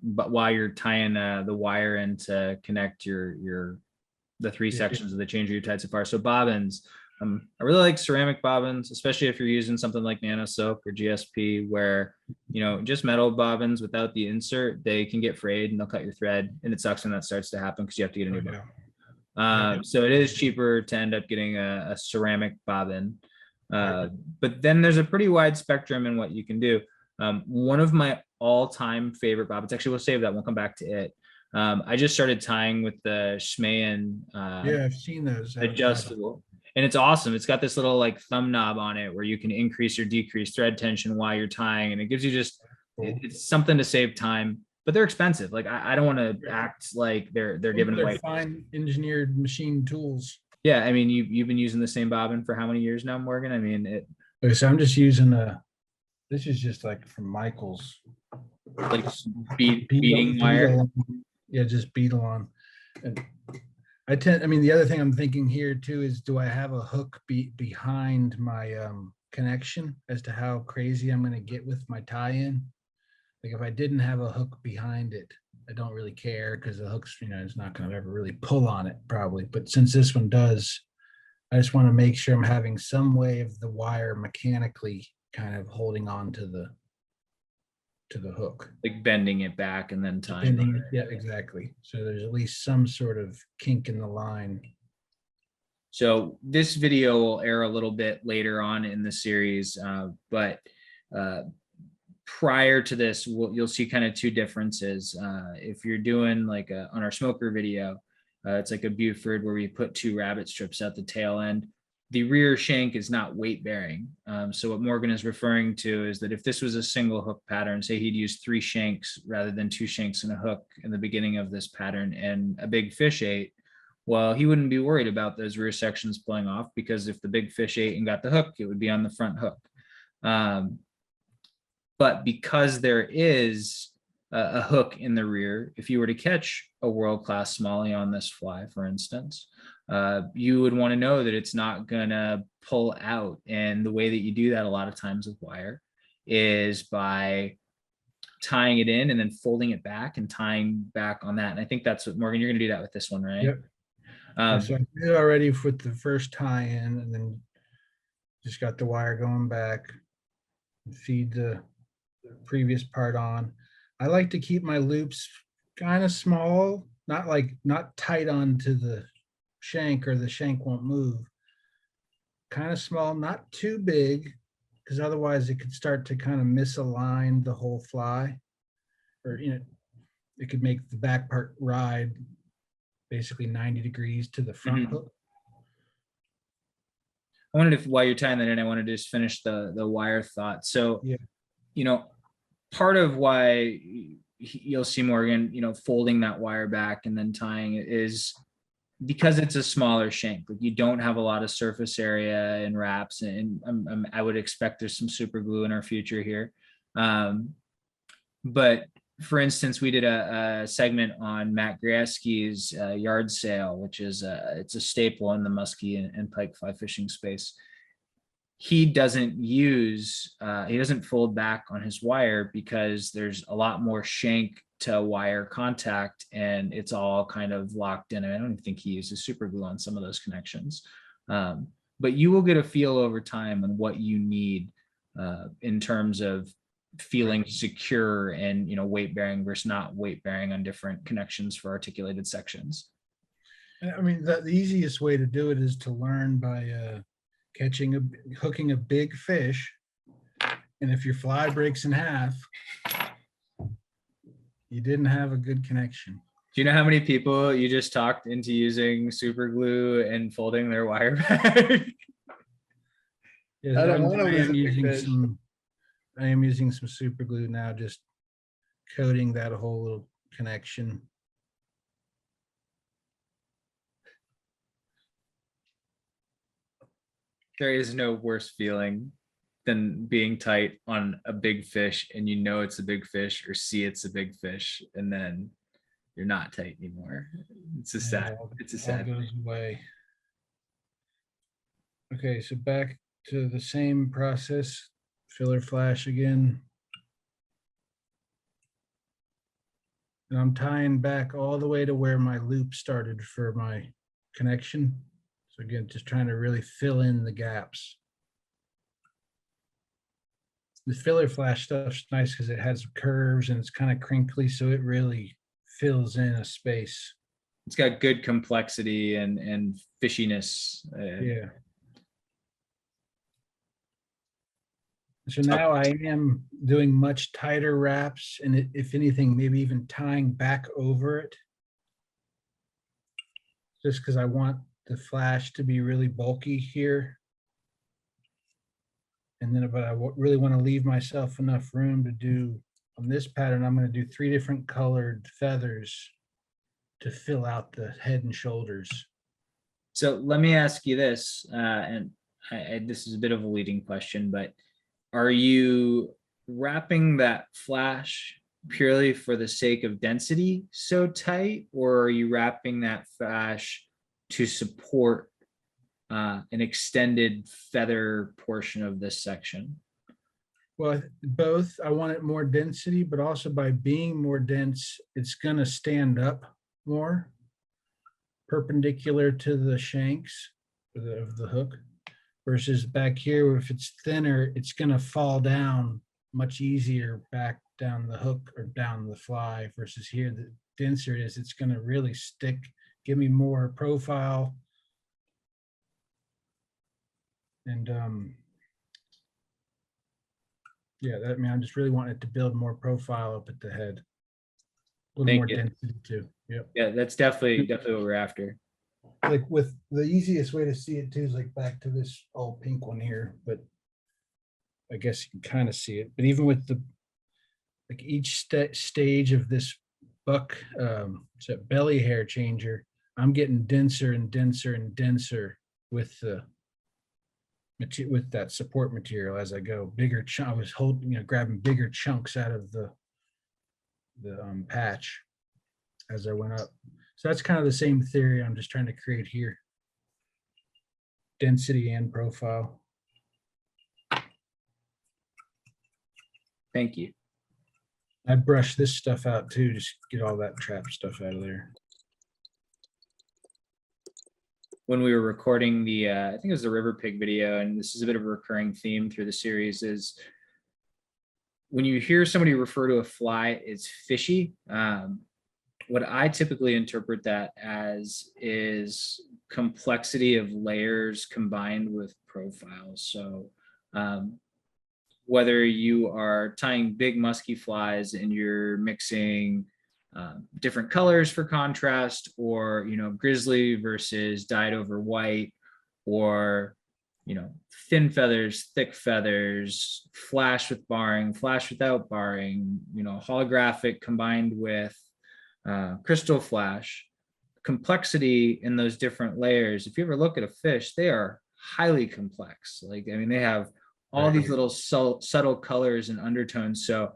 but while you're tying the wire in to connect the three sections of the changer you tied so far. So bobbins, I really like ceramic bobbins, especially if you're using something like Nano Silk or GSP, where just metal bobbins without the insert, they can get frayed and they'll cut your thread, and it sucks when that starts to happen because you have to get a new bobbin. So it is cheaper to end up getting a ceramic bobbin. But then there's a pretty wide spectrum in what you can do. One of my all-time favorite bobbins, actually we'll save that, we'll come back to it. I just started tying with the Schmayan yeah, I've seen those adjustable, and it's awesome. It's got this little like thumb knob on it where you can increase or decrease thread tension while you're tying, and it gives you it's something to save time, but they're expensive. Like I don't want to act like they're giving away fine engineered machine tools. Yeah, you've been using the same bobbin for how many years now, Morgan? Okay, so I'm just using this is just like from Michael's. like Beetle, beating wire. on. Yeah, just beetle on. And I mean, the other thing I'm thinking here too is, do I have a hook behind my connection as to how crazy I'm going to get with my tie-in? Like if I didn't have a hook behind it, I don't really care because the hook's, it's not going to ever really pull on it probably. But since this one does, I just want to make sure I'm having some way of the wire mechanically kind of holding on to the hook. Like bending it back and then tying it. Yeah, exactly. So there's at least some sort of kink in the line. So this video will air a little bit later on in the series, but prior to this, you'll see kind of two differences. If you're doing like on our smoker video, it's like a Buford where we put 2 rabbit strips at the tail end. The rear shank is not weight bearing. So what Morgan is referring to is that if this was a single hook pattern, say he'd use 3 shanks rather than 2 shanks and a hook in the beginning of this pattern and a big fish ate, well, he wouldn't be worried about those rear sections pulling off, because if the big fish ate and got the hook, it would be on the front hook. But because there is a hook in the rear, if you were to catch a world-class smallie on this fly, for instance, you would want to know that it's not gonna pull out. And the way that you do that a lot of times with wire is by tying it in and then folding it back and tying back on that. And I think that's what, Morgan, you're gonna do that with this one, right? Yep. So I did it already with the first tie-in, and then just got the wire going back, feed the previous part on. I like to keep my loops kind of small, not tight onto the shank or the shank won't move. Kind of small, not too big, because otherwise it could start to kind of misalign the whole fly, or it could make the back part ride basically 90 degrees to the front hook. I wanted to, while you're tying that in, I wanted to just finish the wire thought. So, yeah. Part of why you'll see Morgan, folding that wire back and then tying it is because it's a smaller shank. Like you don't have a lot of surface area in wraps, and I would expect there's some super glue in our future here. But for instance, we did a segment on Matt Grasky's yard sale, which is it's a staple in the musky and pike fly fishing space. He doesn't fold back on his wire because there's a lot more shank to wire contact, and it's all kind of locked in. I don't even think he uses super glue on some of those connections. But you will get a feel over time on what you need in terms of feeling secure and weight bearing versus not weight bearing on different connections for articulated sections. I mean, the easiest way to do it is to learn by hooking a big fish, and if your fly breaks in half, you didn't have a good connection. Do you know how many people you just talked into using super glue and folding their wire back? Yes, I am using some super glue now, just coating that whole little connection. There is no worse feeling than being tight on a big fish and it's a big fish, or see it's a big fish and then you're not tight anymore. It's a sad goes away. Okay, so back to the same process, filler flash again. And I'm tying back all the way to where my loop started for my connection. So again, just trying to really fill in the gaps. The filler flash stuff's nice because it has curves and it's kind of crinkly, so it really fills in a space. It's got good complexity and fishiness. Yeah. So now I am doing much tighter wraps, and if anything, maybe even tying back over it, just because I want the flash to be really bulky here. And then, but I really want to leave myself enough room to do, on this pattern, I'm going to do 3 different colored feathers to fill out the head and shoulders. So let me ask you this, and this is a bit of a leading question, but are you wrapping that flash purely for the sake of density so tight, or are you wrapping that fash to support an extended feather portion of this section? Well, both. I want it more density, but also by being more dense, it's going to stand up more perpendicular to the shanks of the hook, versus back here, if it's thinner, it's going to fall down much easier back down the hook or down the fly, versus here, the denser it is, it's going to really stick, give me more profile. And yeah, that, I mean, I just really want it to build more profile up at the head. A little more density too. Yep. Yeah, that's definitely what we're after. Like with the easiest way to see it too is like back to this all pink one here, but I guess you can kind of see it. But even with the like each stage of this buck belly hair changer, I'm getting denser and denser and denser with the with that support material as I go. Bigger chunk. I was holding, grabbing bigger chunks out of the patch as I went up. So that's kind of the same theory I'm just trying to create here. Density and profile. Thank you. I brush this stuff out too, just get all that trap stuff out of there. When we were recording the, I think it was the River Pig video, and this is a bit of a recurring theme through the series, is when you hear somebody refer to a fly, it's fishy. What I typically interpret that as is complexity of layers combined with profiles. So whether you are tying big musky flies and you're mixing different colors for contrast, or grizzly versus dyed over white, or thin feathers, thick feathers, flash with barring, flash without barring, holographic combined with crystal flash, complexity in those different layers. If you ever look at a fish, they are highly complex. Like, I mean, they have all these little subtle colors and undertones. So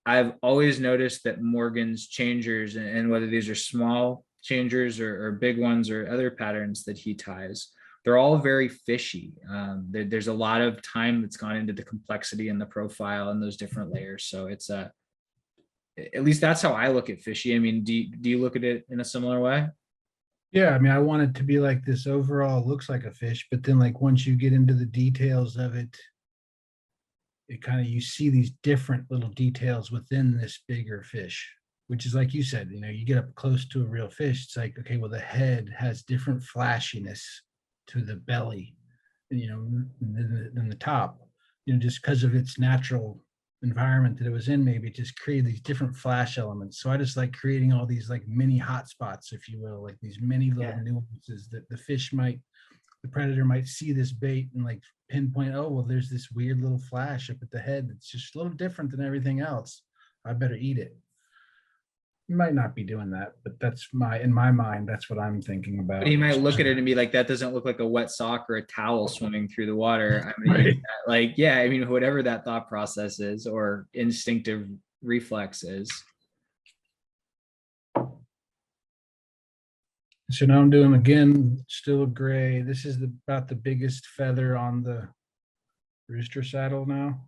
I've always noticed that Morgan's changers, and whether these are small changers or big ones or other patterns that he ties, they're all very fishy. There's a lot of time that's gone into the complexity and the profile and those different layers. So it's at least that's how I look at fishy. I mean, do you look at it in a similar way? Yeah, I mean, I want it to be like this overall looks like a fish, but then like once you get into the details of it, it kind of, you see these different little details within this bigger fish, which is like you said, you get up close to a real fish, it's like, okay, well, the head has different flashiness to the belly, than the top, just because of its natural environment that it was in. Maybe it just created these different flash elements. So I just like creating all these like mini hotspots, if you will, like these many little nuances that the predator might see this bait and like pinpoint, oh, well, there's this weird little flash up at the head that's just a little different than everything else. I better eat it. You might not be doing that, but that's in my mind, that's what I'm thinking about. But you might look at it and be like, that doesn't look like a wet sock or a towel swimming through the water. I mean, Right. like, yeah, I mean, whatever that thought process is or instinctive reflex is. So now I'm doing, again, still a gray. This is about the biggest feather on the rooster saddle now.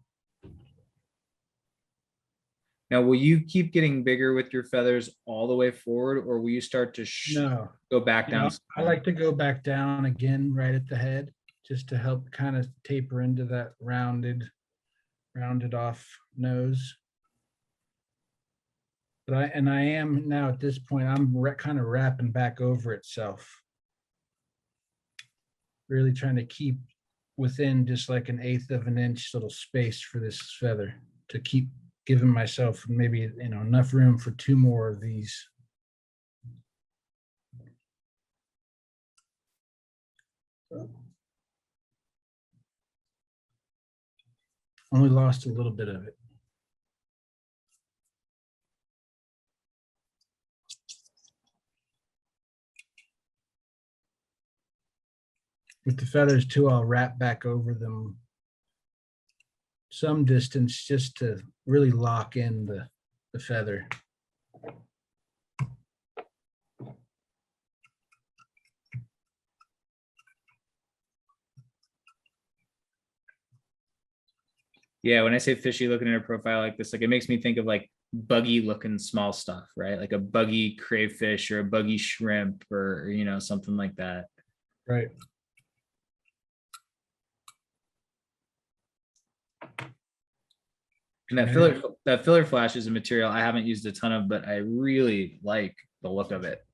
Now, will you keep getting bigger with your feathers all the way forward, or will you start to go back down? I like to go back down again right at the head, just to help kind of taper into that rounded off nose. But I am now at this point, I'm kind of wrapping back over itself. Really trying to keep within just like an 1/8 of an inch little space for this feather, to keep giving myself maybe enough room for 2 more of these. Only lost a little bit of it. With the feathers too, I'll wrap back over them some distance just to really lock in the feather. Yeah, when I say fishy looking at a profile like this, like it makes me think of like buggy looking small stuff, right? Like a buggy crayfish or a buggy shrimp or something like that. Right. And that filler flash is a material I haven't used a ton of, but I really like the look of it.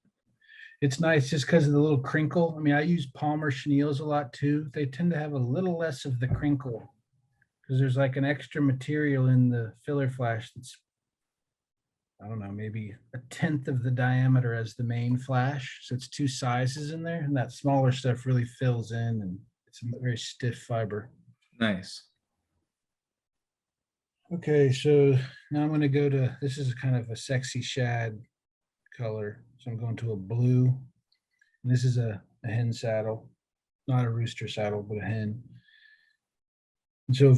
It's nice just because of the little crinkle. I mean, I use Palmer chenilles a lot too. They tend to have a little less of the crinkle because there's like an extra material in the filler flash that's, I don't know, maybe a tenth of the diameter as the main flash. So it's two sizes in there, and that smaller stuff really fills in, and it's a very stiff fiber. Nice. Okay, so now I'm going to go to, this is kind of a sexy shad color. So I'm going to a blue. And this is a hen saddle, not a rooster saddle, but a hen. And so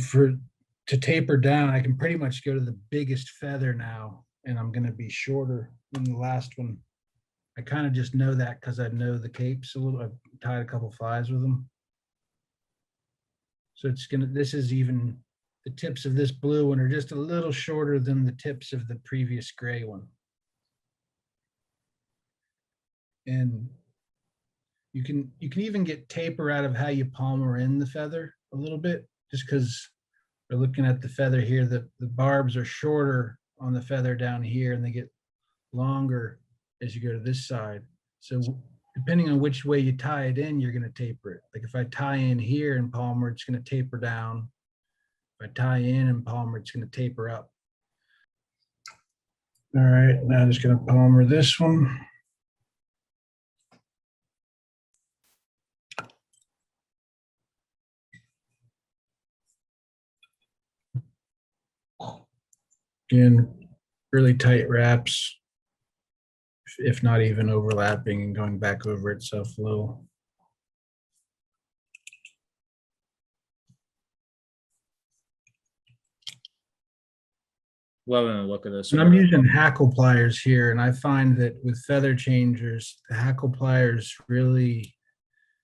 to taper down, I can pretty much go to the biggest feather now, and I'm going to be shorter than the last one. I kind of just know that because I know the capes a little. I've tied a couple flies with them. So this is even, the tips of this blue one are just a little shorter than the tips of the previous gray one. And you can even get taper out of how you palmer in the feather a little bit, just because we're looking at the feather here, the barbs are shorter on the feather down here and they get longer as you go to this side. So depending on which way you tie it in, you're going to taper it. Like if I tie in here and palmer, it's going to taper down. If I tie in and palmer, it's going to taper up. All right, now I'm just going to palmer this one. Again, really tight wraps, if not even overlapping and going back over itself a little. Loving the look of this. And I'm using hackle pliers here, and I find that with feather changers, the hackle pliers really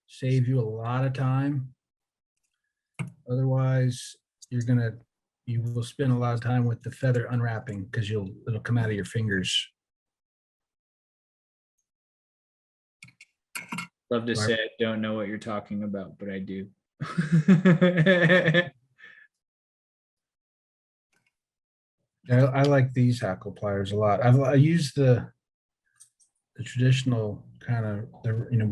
save you a lot of time. Otherwise, you will spend a lot of time with the feather unwrapping because it'll come out of your fingers. Love to say I don't know what you're talking about, but I do. I like these hackle pliers a lot. I use the traditional kind of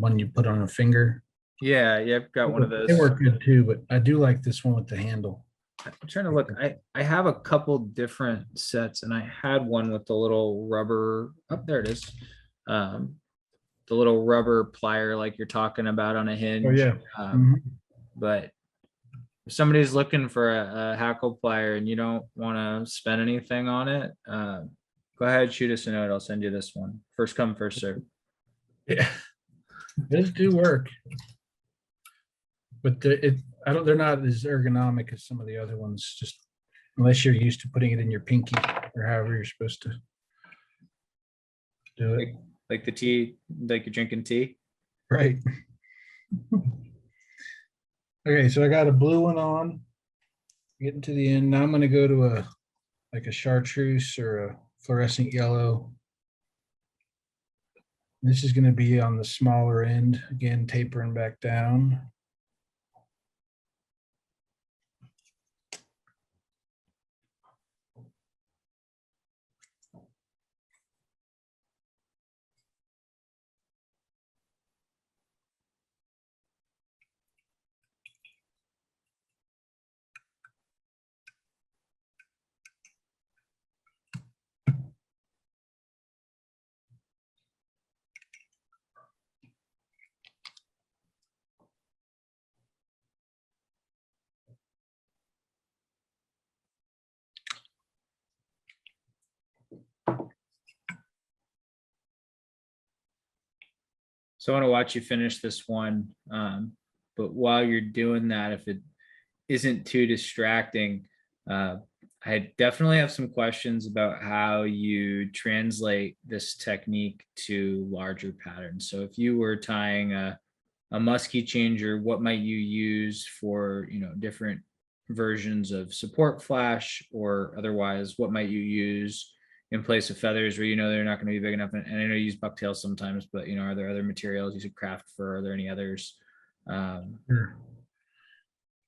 one you put on a finger. Yeah, I've got one of those. They work good too, but I do like this one with the handle. I'm trying to look. I have a couple different sets, and I had one with the little rubber. Oh, there it is. The little rubber plier, like you're talking about on a hinge. Oh yeah. But if somebody's looking for a hackle plier and you don't want to spend anything on it, go ahead, shoot us a note. I'll send you this one. First come, first serve. Yeah, those do work, but they're not as ergonomic as some of the other ones. Just unless you're used to putting it in your pinky or however you're supposed to do it. Like the tea, like you're drinking tea. Right. Okay, so I got a blue one on. Getting to the end. Now I'm going to go to a chartreuse or a fluorescent yellow. This is going to be on the smaller end, again, tapering back down. So I want to watch you finish this one. But while you're doing that, if it isn't too distracting, I definitely have some questions about how you translate this technique to larger patterns. So if you were tying a musky changer, what might you use for, different versions of support flash, or otherwise, what might you use in place of feathers where they're not going to be big enough? And I know you use bucktails sometimes, but are there other materials? You said craft fur. Are there any others? Sure.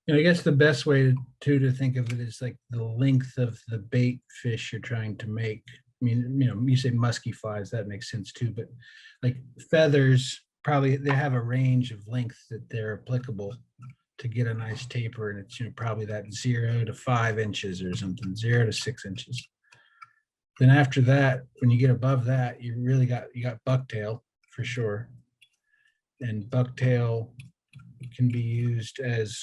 I guess the best way to think of it is like the length of the bait fish you're trying to make. I mean, you say musky flies, that makes sense too, but like feathers, probably they have a range of length that they're applicable to get a nice taper, and it's probably that 0 to 5 inches or something, 0 to 6 inches. Then after that, when you get above that, you got bucktail for sure, and bucktail can be used as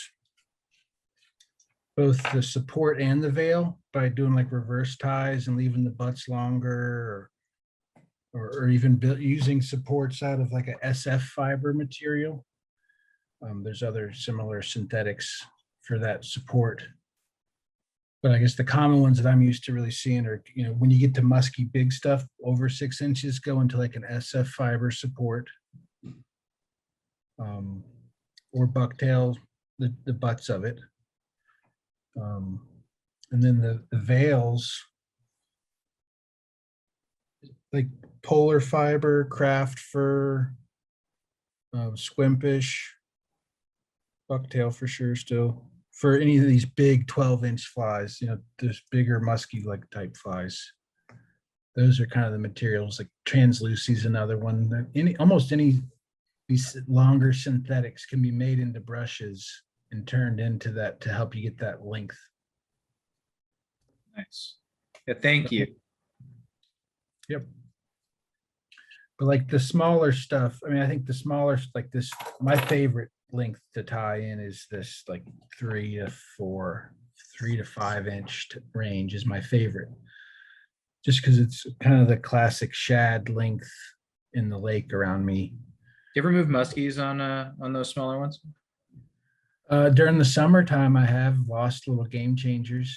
both the support and the veil by doing like reverse ties and leaving the butts longer, or even using supports out of like a SF fiber material. There's other similar synthetics for that support. But I guess the common ones that I'm used to really seeing are, when you get to musky big stuff over 6 inches, go into like an SF fiber support, or bucktail, the butts of it. And then the veils, like polar fiber, craft fur, squimpish, bucktail for sure still. For any of these big 12-inch flies, there's bigger musky like type flies. Those are kind of the materials. Like translucy's another one. Almost any these longer synthetics can be made into brushes and turned into that to help you get that length. Nice. Yeah, thank you. Yep. But like the smaller stuff, I mean, I think the smaller, like this, my favorite length to tie in is this like 3 to 5 inch range is my favorite. Just because it's kind of the classic shad length in the lake around me. You ever move muskies on those smaller ones? During the summertime, I have lost little game changers.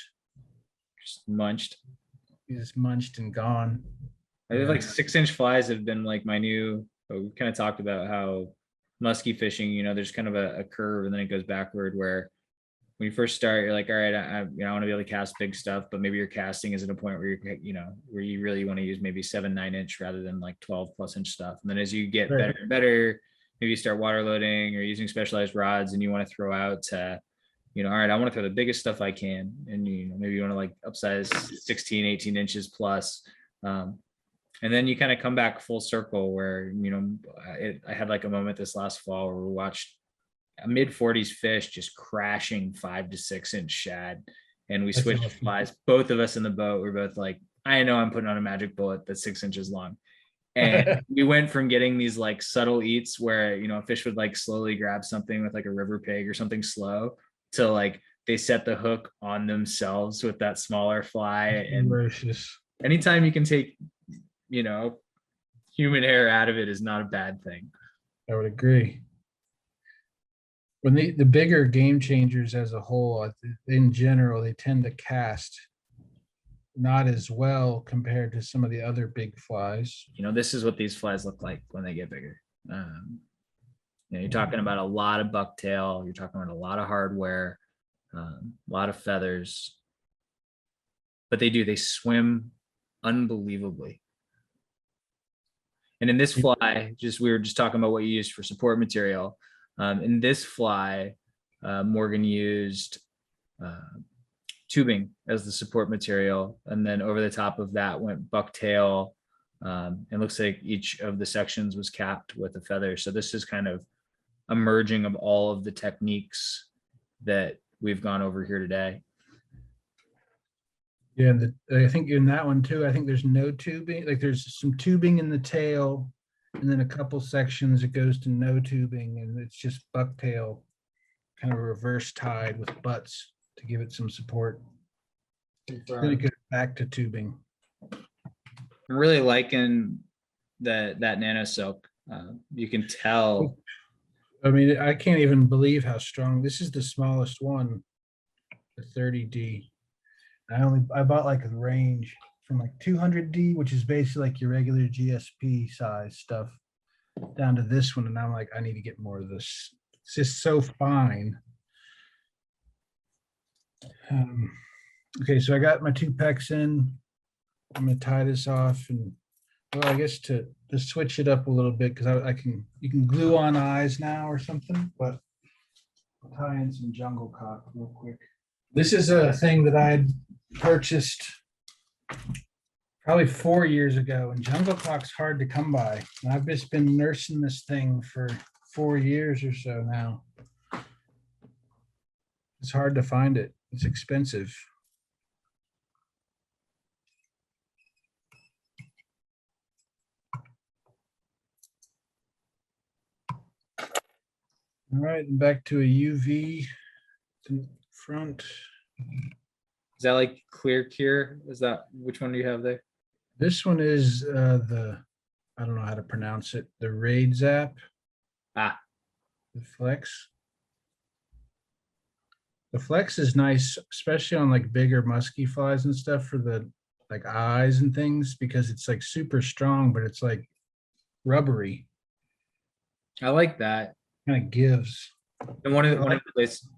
Just munched. Just munched and gone. I did like 6-inch flies have been like my new. We kind of talked about how musky fishing, there's kind of a curve and then it goes backward, where when you first start, you're like, all right, I want to be able to cast big stuff, but maybe your casting is at a point where where you really want to use maybe 7-9 inch rather than like 12+ inch stuff. And then as you get better and better, maybe you start water loading or using specialized rods, and you want to throw out to, all right, I want to throw the biggest stuff I can. And, maybe you want to like upsize 16, 18 inches plus. And then you kind of come back full circle where, I had like a moment this last fall where we watched a mid-40s fish just crashing 5 to 6 inch shad. And we switched flies. Both of us in the boat were both like, I know I'm putting on a magic bullet that's 6 inches long. And we went from getting these like subtle eats where, a fish would like slowly grab something with like a river pig or something slow, to like they set the hook on themselves with that smaller fly. And anytime you can take, human error out of it is not a bad thing. I would agree. When the bigger game changers as a whole, in general, they tend to cast not as well compared to some of the other big flies. This is what these flies look like when they get bigger. You're talking about a lot of bucktail. You're talking about a lot of hardware, a lot of feathers. But they swim unbelievably. And in this fly, we were just talking about what you used for support material. In this fly, Morgan used tubing as the support material. And then over the top of that went bucktail. It looks like each of the sections was capped with a feather. So this is kind of a merging of all of the techniques that we've gone over here today. Yeah, I think in that one too, I think there's no tubing. Like there's some tubing in the tail, and then a couple sections it goes to no tubing, and it's just bucktail, kind of reverse tied with butts to give it some support. Then it goes back to tubing. I'm really liking that nano silk. You can tell. I mean, I can't even believe how strong this is. The smallest one, the 30D. I bought like a range from like 200D, which is basically like your regular GSP size stuff, down to this one, and I'm like, I need to get more of this. It's just so fine. Okay, so I got my 2 pecks in. I'm gonna tie this off, and well, I guess to switch it up a little bit, because I can, you can glue on eyes now or something, but I'll tie in some jungle cock real quick. This is a thing that I had purchased probably 4 years ago, and jungle cock's hard to come by. And I've just been nursing this thing for 4 years or so now. It's hard to find it. It's expensive. All right, and back to a UV to front. Is that like clear cure? Is that, which one do you have there? This one is I don't know how to pronounce it. The Raid Zap. Ah, The Flex. The Flex is nice, especially on like bigger musky flies and stuff for the like eyes and things, because it's like super strong, but it's like rubbery. I like that. Kind of gives. And one of the places,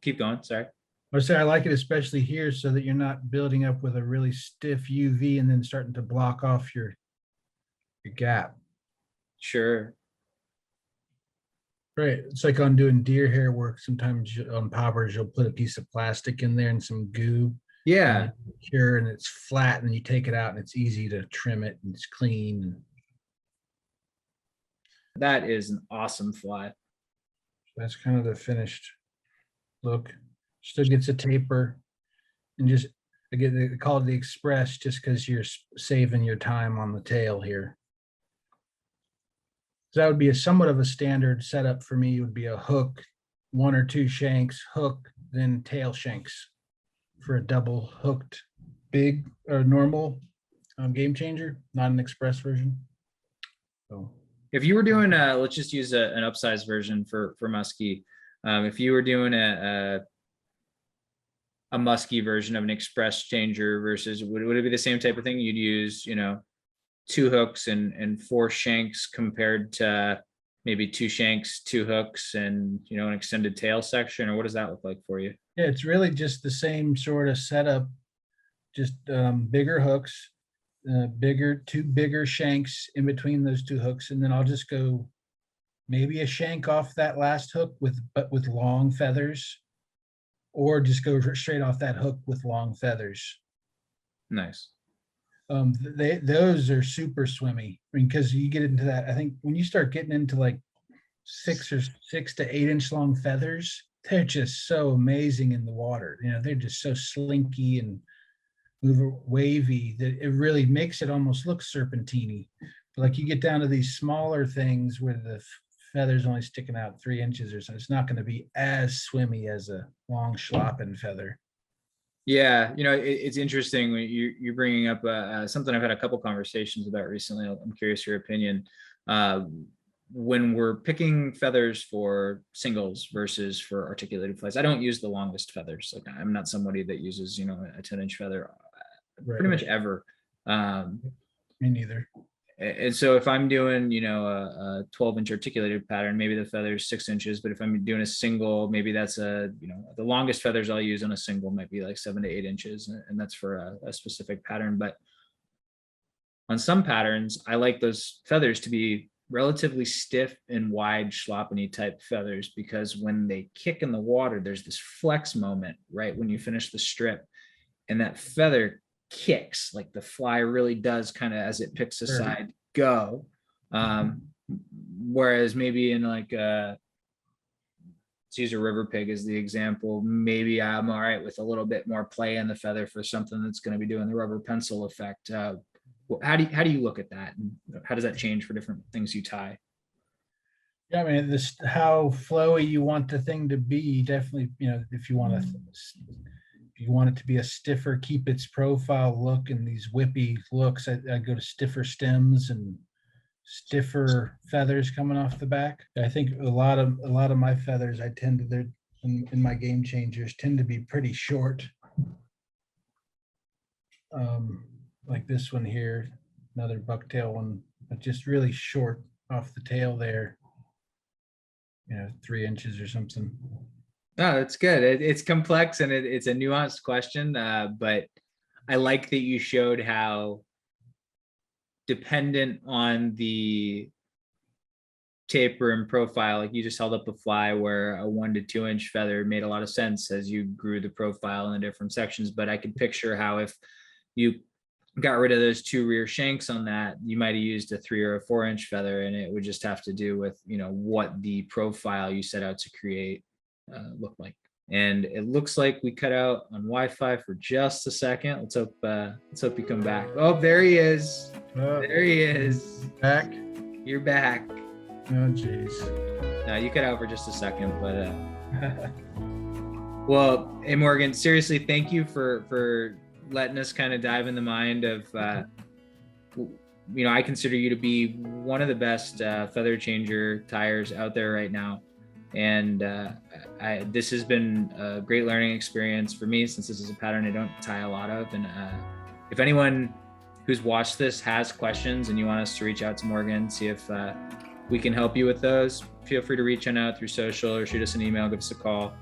keep going, sorry. I say I like it especially here, so that you're not building up with a really stiff UV and then starting to block off your gap. Sure. Right. It's like on doing deer hair work. Sometimes on poppers, you'll put a piece of plastic in there and some goo. Yeah. And cure, and it's flat, and then you take it out, and it's easy to trim it, and it's clean. That is an awesome fly. That's kind of the finished look. Still gets a taper, and just again, they call it the express just because you're saving your time on the tail here. So that would be a somewhat of a standard setup for me. Would be a hook, 1 or 2 shanks, hook, then tail shanks for a double hooked big or normal game changer, not an express version. So If you were doing let's just use an upsized version for musky. If you were doing a musky version of an express changer versus, would it be the same type of thing? You'd use, 2 hooks and 4 shanks compared to maybe 2 shanks, 2 hooks, and an extended tail section, or what does that look like for you? yeah, it's really just the same sort of setup, just bigger hooks, 2 bigger shanks in between those 2 hooks, and then I'll just go maybe a shank off that last hook with long feathers, or just go straight off that hook with long feathers. Nice. Those are super swimmy. I mean, because you get into that, I think when you start getting into like 6 to 8 inch long feathers, they're just so amazing in the water. They're just so slinky and wavy that it really makes it almost look serpentine. But like you get down to these smaller things where the feather's only sticking out 3 inches or so, it's not going to be as swimmy as a long schlappen feather. Yeah, it's interesting when you're bringing up something I've had a couple conversations about recently. I'm curious your opinion. When we're picking feathers for singles versus for articulated flies, I don't use the longest feathers. Like I'm not somebody that uses, a 10-inch feather pretty much ever. Me neither. And so if I'm doing, a 12-inch articulated pattern, maybe the feather's 6 inches, but if I'm doing a single, maybe that's the longest feathers I'll use on a single might be like 7 to 8 inches. And that's for a specific pattern. But on some patterns, I like those feathers to be relatively stiff and wide schloppany type feathers, because when they kick in the water, there's this flex moment, right? When you finish the strip, and that feather kicks, like the fly really does kind of, as it picks aside, go. Whereas maybe in like let's use a river pig as the example, maybe I'm all right with a little bit more play in the feather for something that's going to be doing the rubber pencil effect. How do you look at that, and how does that change for different things you tie? Yeah, I mean, this how flowy you want the thing to be. Definitely, if you want it to be a stiffer, keep its profile look and these whippy looks, I go to stiffer stems and stiffer feathers coming off the back. I think a lot of my feathers, I tend to, in my game changers, tend to be pretty short. like this one here, another bucktail one, but just really short off the tail there, 3 inches or something. No, that's good. It's complex and it's a nuanced question, but I like that you showed how dependent on the taper and profile, like you just held up a fly where a 1 to 2 inch feather made a lot of sense as you grew the profile in the different sections. But I could picture how if you got rid of those 2 rear shanks on that, you might have used a 3 or a 4 inch feather, and it would just have to do with what the profile you set out to create looked like. And it looks like we cut out on Wi-Fi for just a second. Let's hope you come back. Oh, there he is. There he is. Back. You're back. Oh, geez. No, you cut out for just a second, but well, hey Morgan, seriously, thank you for letting us kind of dive in the mind of I consider you to be one of the best feather changer tyers out there right now. And this has been a great learning experience for me, since this is a pattern I don't tie a lot of. And if anyone who's watched this has questions and you want us to reach out to Morgan, see if we can help you with those, feel free to reach out through social or shoot us an email, give us a call.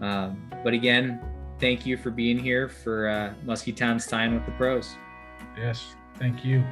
But again, thank you for being here for Musky Town's Tying with the Pros. Yes, thank you.